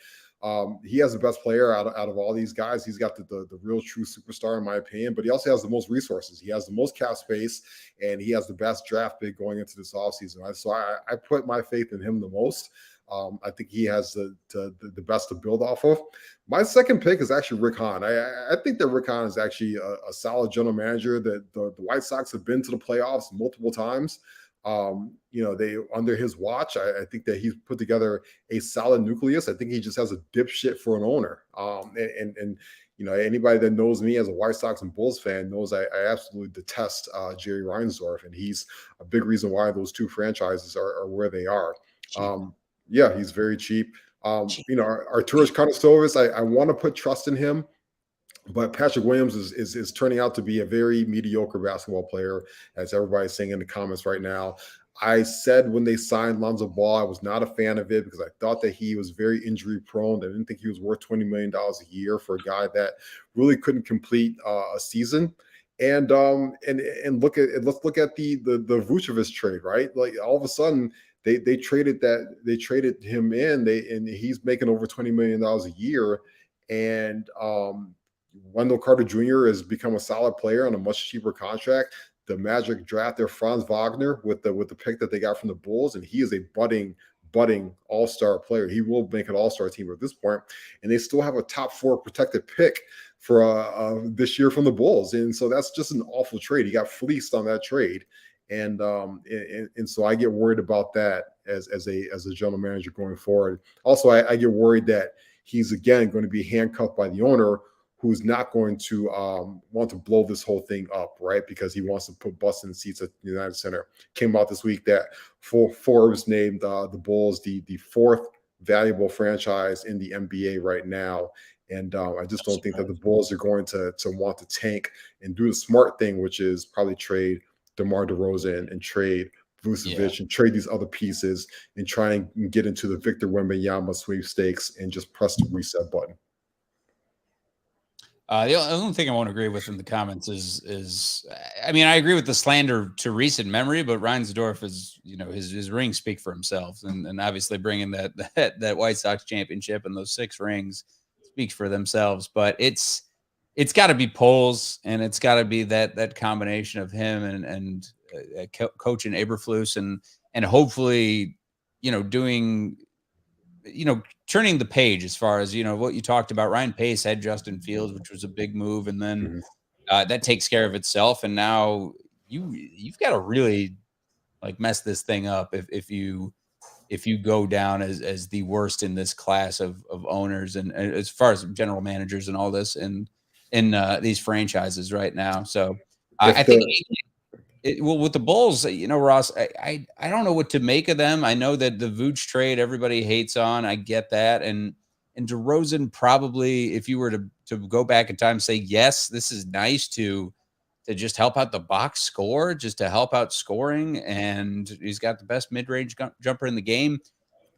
he has the best player out of all these guys. He's got the real true superstar, in my opinion, but he also has the most resources. He has the most cap space, and he has the best draft pick going into this offseason. Right? So I put my faith in him the most. I think he has the best to build off of. My second pick is actually Rick Hahn. I think that Rick Hahn is actually a solid general manager. That the White Sox have been to the playoffs multiple times. They under his watch, I think that he's put together a solid nucleus. I think he just has a dipshit for an owner. Anybody that knows me as a White Sox and Bulls fan knows I absolutely detest Jerry Reinsdorf, and he's a big reason why those two franchises are where they are. Yeah, he's very cheap. Arturas Karnisovas, I want to put trust in him, but Patrick Williams is turning out to be a very mediocre basketball player, as everybody's saying in the comments right now. I said when they signed Lonzo Ball, I was not a fan of it because I thought that he was very injury prone. I didn't think he was worth $20 million a year for a guy that really couldn't complete a season. And let's look at the Vucevic trade, right? Like all of a sudden, they traded him in, and he's making over $20 million a year. And Wendell Carter Jr. has become a solid player on a much cheaper contract. The Magic drafted Franz Wagner with the pick that they got from the Bulls, and he is a budding all-star player. He will make an all-star team at this point, and they still have a top 4 protected pick for this year from the Bulls. And so that's just an awful trade. He got fleeced on that trade. And so I get worried about that as a general manager going forward. Also, I get worried that he's again going to be handcuffed by the owner, who's not going to want to blow this whole thing up, right? Because he wants to put butts in seats at the United Center. Came out this week that Forbes named the Bulls the 4th valuable franchise in the NBA right now. And I just don't think that the Bulls are going to want to tank and do the smart thing, which is probably trade DeMar DeRozan and trade Vucevic and trade these other pieces and try and get into the Victor Wembanyama sweepstakes and just press the reset button. The only thing I won't agree with in the comments is I mean, I agree with the slander to recent memory, but Reinsdorf is, his rings speak for himself, and obviously bringing that White Sox championship and those 6 rings speaks for themselves. But it's got to be Poles, and it's got to be that combination of him and coach and Eberflus, and hopefully, doing, turning the page as far as, what you talked about. Ryan Pace had Justin Fields, which was a big move. And then that takes care of itself. And now you've got to really like mess this thing up if you go down as the worst in this class of owners and as far as general managers and all this in these franchises right now. So I think well, with the Bulls, Ross, I don't know what to make of them. I know that the Vooch trade everybody hates on. I get that, and DeRozan probably, if you were to go back in time, say yes, this is nice to just help out the box score, just to help out scoring, and he's got the best mid-range jumper in the game.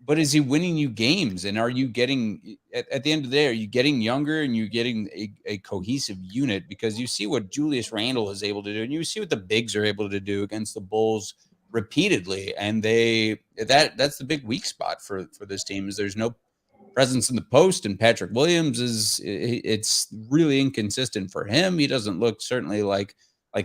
But is he winning you games? And are you getting at the end of the day, are you getting younger and you're getting a cohesive unit? Because you see what Julius Randle is able to do, and you see what the bigs are able to do against the Bulls repeatedly. And that's the big weak spot for this team is there's no presence in the post, and Patrick Williams it's really inconsistent for him. He doesn't look certainly like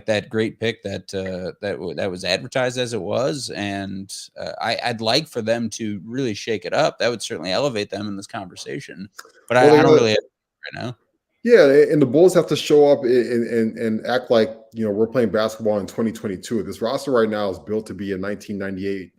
that great pick that was advertised as it was. And I'd like for them to really shake it up. That would certainly elevate them in this conversation. But I don't really have it right now. Yeah, and the Bulls have to show up and act like we're playing basketball in 2022. This roster right now is built to be a 1998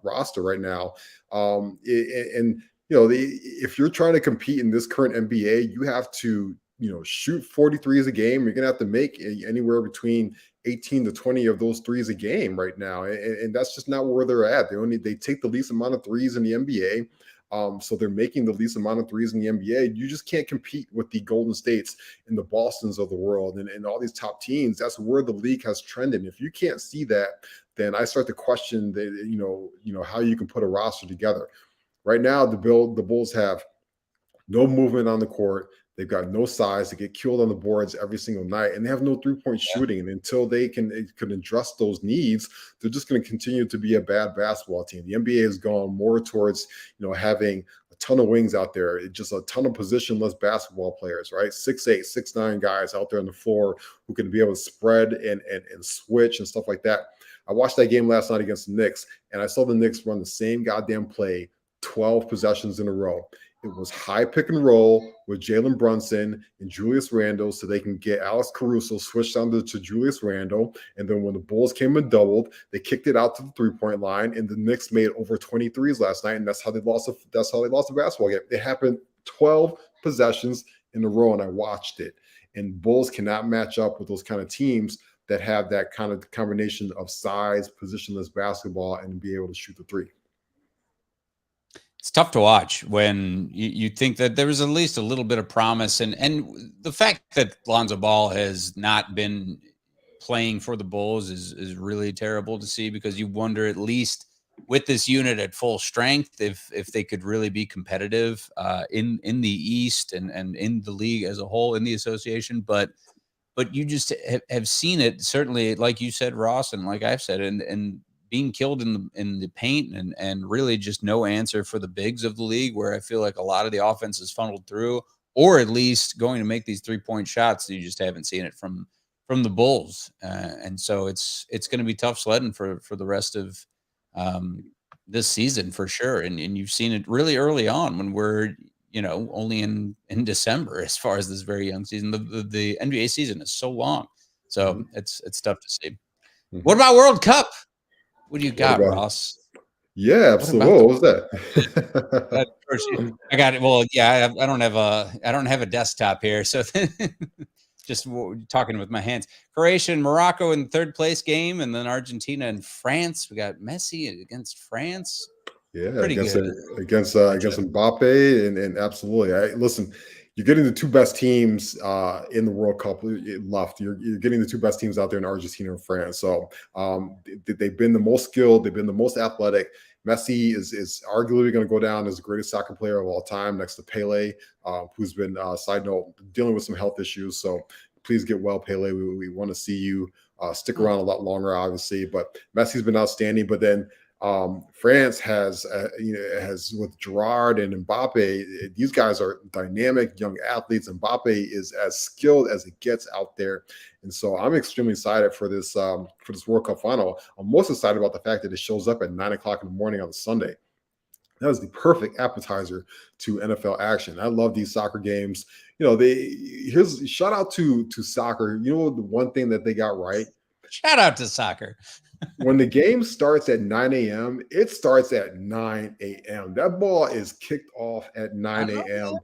roster right now, and if you're trying to compete in this current NBA, you have to shoot 40 threes a game. You're gonna have to make anywhere between 18 to 20 of those threes a game right now, and that's just not where they're at. They take the least amount of threes in the NBA. So they're making the least amount of threes in the NBA. You just can't compete with the Golden States and the Bostons of the world and all these top teams. That's where the league has trended. If you can't see that, then I start to question how you can put a roster together. Right now, the Bulls have no movement on the court. They've got no size. They get killed on the boards every single night, and they have no three-point shooting. And until they can address those needs, they're just going to continue to be a bad basketball team. The NBA has gone more towards having a ton of wings out there, just a ton of positionless basketball players, right? 6'8", 6'9" guys out there on the floor who can be able to spread and switch and stuff like that. I watched that game last night against the Knicks, and I saw the Knicks run the same goddamn play 12 possessions in a row. It was high pick and roll with Jalen Brunson and Julius Randle so they can get Alex Caruso switched down to Julius Randle. And then when the Bulls came and doubled, they kicked it out to the three-point line, and the Knicks made over 23s last night, and that's how they lost the basketball game. It happened 12 possessions in a row, and I watched it. And Bulls cannot match up with those kind of teams that have that kind of combination of size, positionless basketball, and be able to shoot the three. It's tough to watch when you think that there was at least a little bit of promise. And the fact that Lonzo Ball has not been playing for the Bulls is really terrible to see, because you wonder, at least with this unit at full strength, if they could really be competitive in the East and in the league as a whole, in the association. But you just have seen it, certainly, like you said, Ross, and like I've said, and being killed in the paint and really just no answer for the bigs of the league, where I feel like a lot of the offense is funneled through, or at least going to make these 3-point shots. You just haven't seen it from the Bulls. And so it's going to be tough sledding for the rest of this season for sure. And you've seen it really early on when we're, only in December, as far as this very young season. The NBA season is so long. So it's tough to see. What about World Cup? What do you got, Ross? Yeah, absolutely. What was that? I got it. Well, yeah, I don't have a desktop here, so just talking with my hands. Croatia and Morocco in third place game, and then Argentina and France. We got Messi against France. Yeah, pretty against good against Mbappe, and absolutely. Listen, you're getting the two best teams in the World Cup left. You're getting the two best teams out there in Argentina and France. So they've been the most skilled. They've been the most athletic. Messi is arguably going to go down as the greatest soccer player of all time, next to Pele, who's been, side note, dealing with some health issues. So please get well, Pele. We want to see you stick around a lot longer, obviously. But Messi's been outstanding. But then France has with Gerard and Mbappe, these guys are dynamic young athletes. Mbappe is as skilled as it gets out there, and so I'm extremely excited for this World Cup final. I'm most excited about the fact that it shows up at 9:00 in the morning on a Sunday. That is the perfect appetizer to NFL action. I love these soccer games. Here's shout out to soccer. The one thing that they got right. Shout out to soccer. When the game starts at 9 a.m., it starts at 9 a.m. That ball is kicked off at 9 a.m.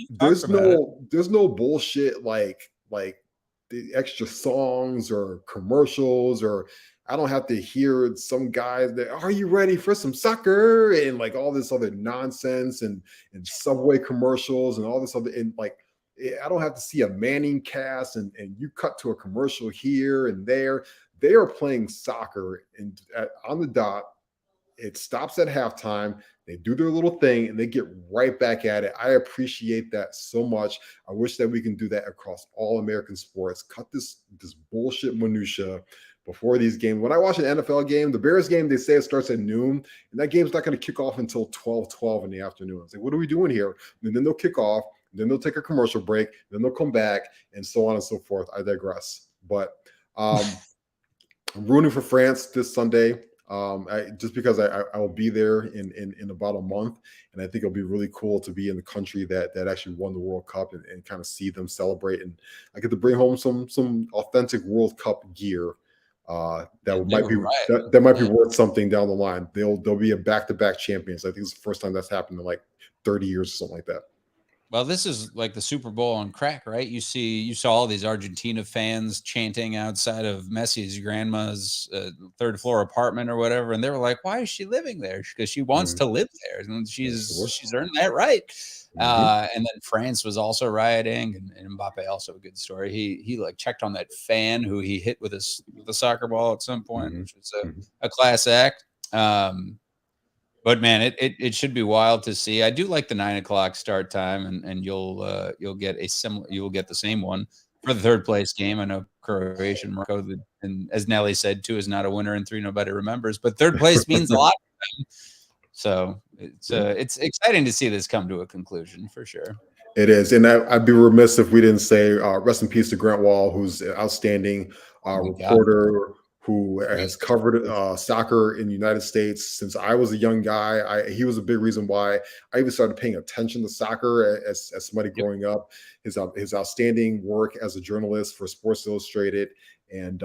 There's no bullshit like the extra songs or commercials, or I don't have to hear some guys that are you ready for some soccer and like all this other nonsense and Subway commercials and all this other and like I don't have to see a Manning cast and you cut to a commercial here and there. They are playing soccer and on the dot. It stops at halftime. They do their little thing and they get right back at it. I appreciate that so much. I wish that we can do that across all American sports. Cut this bullshit minutia before these games. When I watch an NFL game, the Bears game, they say it starts at noon, and that game's not going to kick off until 12 in the afternoon. It's like, what are we doing here? And then they'll kick off, then they'll take a commercial break, then they'll come back, and so on and so forth. I digress. But I'm rooting for France this Sunday. Just because I will be there in about a month, and I think it'll be really cool to be in the country that actually won the World Cup and kind of see them celebrate, and I get to bring home some authentic World Cup gear that might be worth something down the line. They'll be a back-to-back champions. I think it's the first time that's happened in like 30 years or something like that. Well, this is like the Super Bowl on crack, right? You saw all these Argentina fans chanting outside of Messi's grandma's third floor apartment or whatever, and they were like, "Why is she living there? Because she wants to live there, and she's earned that right." And then France was also rioting, and Mbappe also a good story. He like checked on that fan who he hit with a soccer ball at some point, which was a class act. But man, it should be wild to see. I do like the 9 o'clock start time, and you'll get the same one for the third place game. I know Croatia and Morocco, and as Nelly said, 2 is not a winner and 3 nobody remembers, but third place means a lot to them. So it's exciting to see this come to a conclusion for sure. It is, and I'd be remiss if we didn't say rest in peace to Grant Wall, who's an outstanding reporter who has covered soccer in the United States since I was a young guy. He was a big reason why I even started paying attention to soccer as somebody growing up. His outstanding work as a journalist for Sports Illustrated. And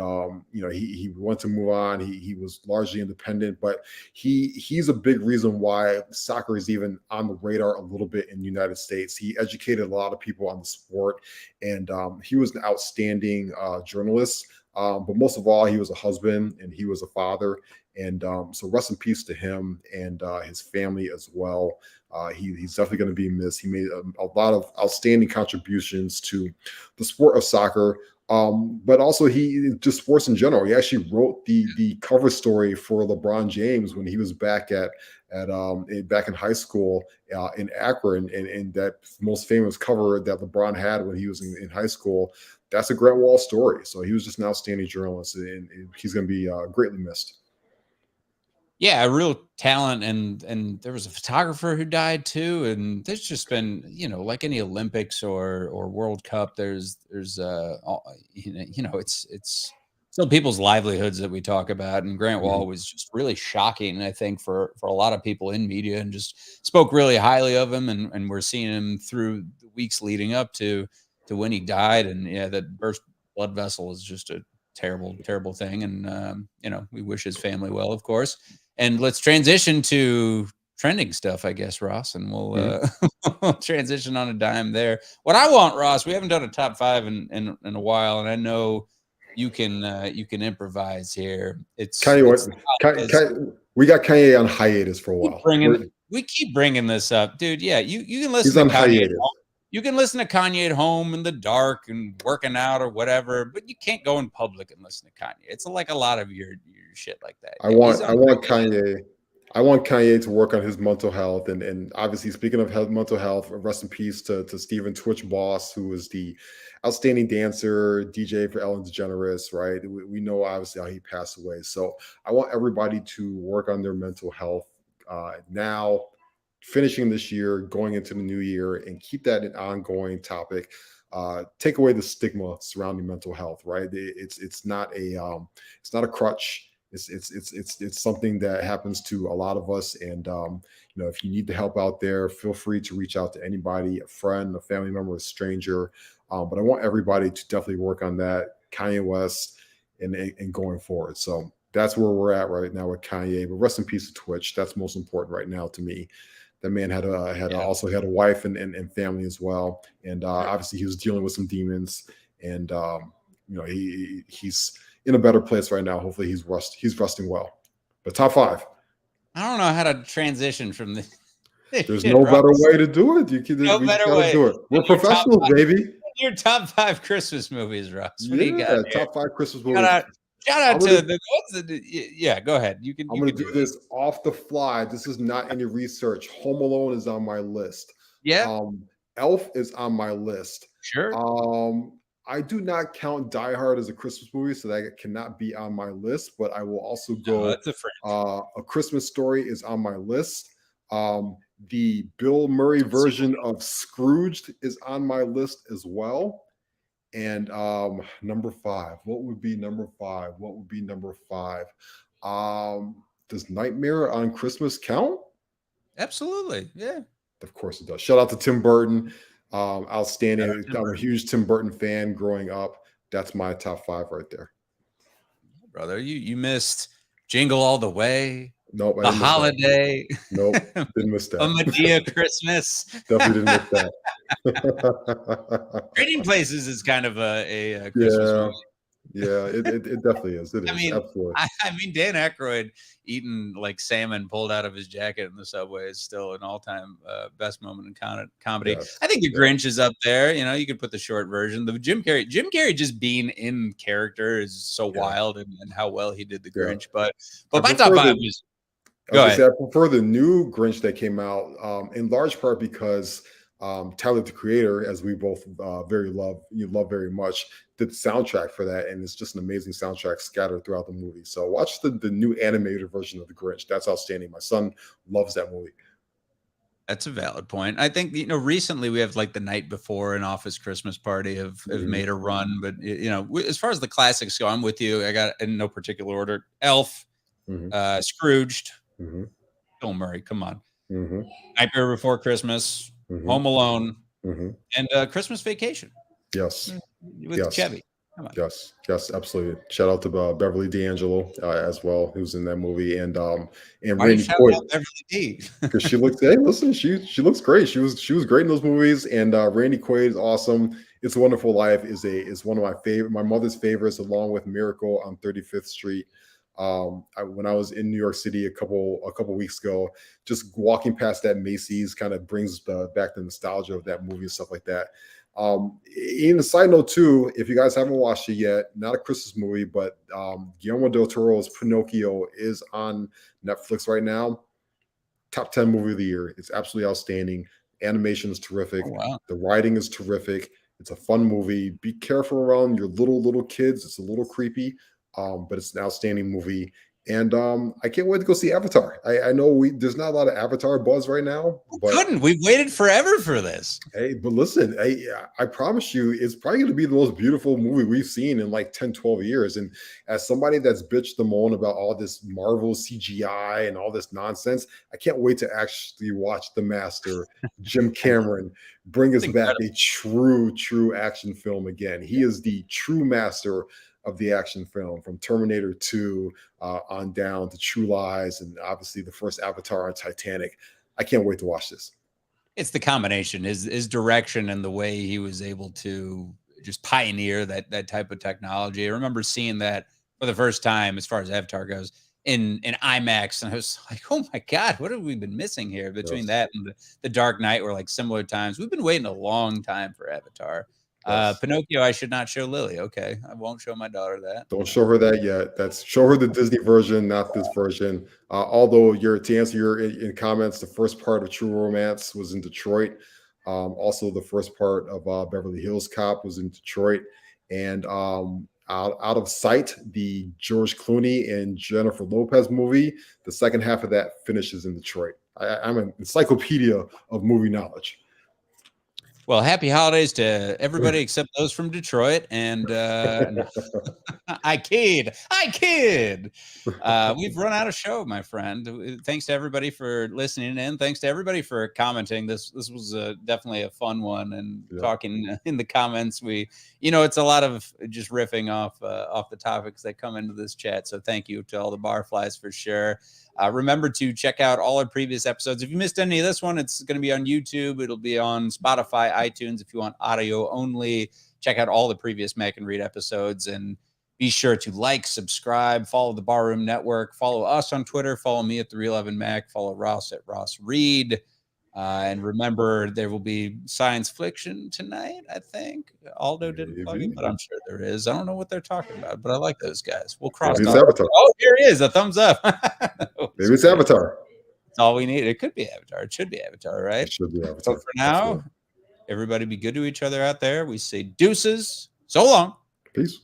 he wanted to move on. He was largely independent, but he's a big reason why soccer is even on the radar a little bit in the United States. He educated a lot of people on the sport, and he was an outstanding journalist. But most of all, he was a husband and he was a father. And so rest in peace to him and his family as well. He's definitely going to be missed. He made a lot of outstanding contributions to the sport of soccer. But also just sports in general. He actually wrote the cover story for LeBron James when he was back back in high school in Akron, and that most famous cover that LeBron had when he was in high school. That's a Grant Wall story. So he was just an outstanding journalist, and he's going to be greatly missed. Yeah, a real talent, and there was a photographer who died too. And there's just been, like any Olympics or World Cup, there's it's still people's livelihoods that we talk about. And Grant Wall was just really shocking, I think, for a lot of people in media, and just spoke really highly of him. And we're seeing him through the weeks leading up to when he died. And yeah, that burst blood vessel is just a terrible, terrible thing. And we wish his family well, of course. And let's transition to trending stuff, I guess, Ross, and we'll transition on a dime there. What I want, Ross, we haven't done a top 5 in a while, and I know you can improvise here. We got Kanye on hiatus for a while. We keep bringing this up, dude. Yeah, you can listen. He's on hiatus. You can listen to Kanye at home in the dark and working out or whatever, but you can't go in public and listen to Kanye. It's like a lot of your shit like that. I want Kanye to work on his mental health, and obviously, speaking of mental health, rest in peace to Stephen Twitch Boss, who was the outstanding dancer, DJ for Ellen DeGeneres, right? We know obviously how he passed away. So I want everybody to work on their mental health now, finishing this year, going into the new year, and keep that an ongoing topic. Take away the stigma surrounding mental health, right? It's not a crutch. It's something that happens to a lot of us. And if you need the help out there, feel free to reach out to anybody, a friend, a family member, a stranger. But I want everybody to definitely work on that. Kanye West, and going forward. So that's where we're at right now with Kanye. But rest in peace to Twitch. That's most important right now to me. That man also had a wife and family as well, and obviously he was dealing with some demons, and he's in a better place right now. Hopefully he's resting well. But top 5. I don't know how to transition from this. There's no better way to do it. We gotta do it. We're professionals, baby. Your top 5 Christmas movies, Ross. What do you got? Top 5 Christmas movies. Shout out to the ones that. Yeah, go ahead. I'm going to do this off the fly. This is not any research. Home Alone is on my list. Yeah. Elf is on my list. Sure. I do not count Die Hard as a Christmas movie, so that cannot be on my list. But I will also go. That's a Christmas Story is on my list. The Bill Murray version of Scrooged is on my list as well. And number 5, what would be number 5? Does Nightmare on Christmas count? Absolutely, yeah. Of course it does. Shout out to Tim Burton. Outstanding. I'm a huge Tim Burton fan growing up. That's my top 5 right there. Brother, you missed Jingle All the Way. Nope. The Holiday. Nope. Didn't miss that. A Medea Christmas. Definitely didn't miss that. Trading Places is kind of a Christmas movie. Yeah, it definitely is. It is. Absolutely. I mean, Dan Aykroyd eating like salmon pulled out of his jacket in the subway is still an all-time best moment in comedy. Yes, I think The Grinch is up there. You could put the short version. The Jim Carrey just being in character is so wild, and how well he did the Grinch. But my top 5 is. I prefer the new Grinch that came out, in large part because Tyler, the Creator, as we both love very much, did the soundtrack for that, and it's just an amazing soundtrack scattered throughout the movie. So watch the new animated version of the Grinch. That's outstanding. My son loves that movie. That's a valid point. I think recently we have like The Night Before and Office Christmas Party have made a run, but as far as the classics go, I'm with you. I got in no particular order: Elf, Scrooged. Bill Murray, come on. Nightmare Before Christmas, Home Alone, and Christmas Vacation. Yes. With Chevy. Come on. Yes, absolutely. Shout out to Beverly D'Angelo as well, who's in that movie, and Randy Quaid. Beverly D? Because she looks. Hey, listen, she looks great. She was great in those movies, and Randy Quaid is awesome. It's a Wonderful Life is one of my mother's favorites, along with Miracle on 35th Street. When I was in New York City a couple weeks ago, just walking past that Macy's kind of brings back the nostalgia of that movie and stuff like that. In a side note too, if you guys haven't watched it yet, not a Christmas movie, but Guillermo del Toro's Pinocchio is on Netflix right now. Top 10 movie of the year. It's absolutely outstanding. Animation is terrific. Oh, wow. The writing is terrific. It's a fun movie. Be careful around your little kids. It's a little creepy. But it's an outstanding movie, and I can't wait to go see Avatar. I know there's not a lot of Avatar buzz right now, but we've waited forever for this. Hey, but listen, I promise you, it's probably going to be the most beautiful movie we've seen in like 10, 12 years. And as somebody that's bitched and moaned about all this Marvel CGI and all this nonsense, I can't wait to actually watch the master, Jim Cameron, bring us back a true action film again. He is the true master of the action film, from Terminator 2 on down to True Lies, and obviously the first Avatar on Titanic. I can't wait to watch this. It's the combination, his direction and the way he was able to just pioneer that type of technology. I remember seeing that for the first time, as far as Avatar goes, in IMAX, and I was like, oh my God, what have we been missing here? Between that and the Dark Knight were like similar times. We've been waiting a long time for Avatar. Pinocchio, I should not show Lily. Okay, I won't show my daughter that. Don't show her that yet. Show her the Disney version, not this version. Although to answer your in comments, the first part of True Romance was in Detroit. Also, the first part of Beverly Hills Cop was in Detroit, and Out of Sight, the George Clooney and Jennifer Lopez movie, the second half of that finishes in Detroit. I'm an encyclopedia of movie knowledge. Well, happy holidays to everybody except those from Detroit. And I kid. We've run out of show, my friend. Thanks to everybody for listening in. Thanks to everybody for commenting. This was definitely a fun one. And talking in the comments, it's a lot of just riffing off the topics that come into this chat. So thank you to all the barflies for sure. Remember to check out all our previous episodes. If you missed any of this one, it's going to be on YouTube. It'll be on Spotify, iTunes. If you want audio only, check out all the previous Mac and Read episodes. And be sure to like, subscribe, follow the Barroom Network, follow us on Twitter, follow me at the Real Evan Mac, follow Ross at Ross Read. And remember, there will be science fiction tonight, I think. Aldo didn't plug it, but I'm sure there is. I don't know what they're talking about, but I like those guys. We'll cross Maybe it's Avatar. Oh, here he is. A thumbs up. Maybe it's Avatar. That's all we need. It could be Avatar. It should be Avatar, right? It should be Avatar. So for now, everybody be good to each other out there. We say deuces. So long. Peace.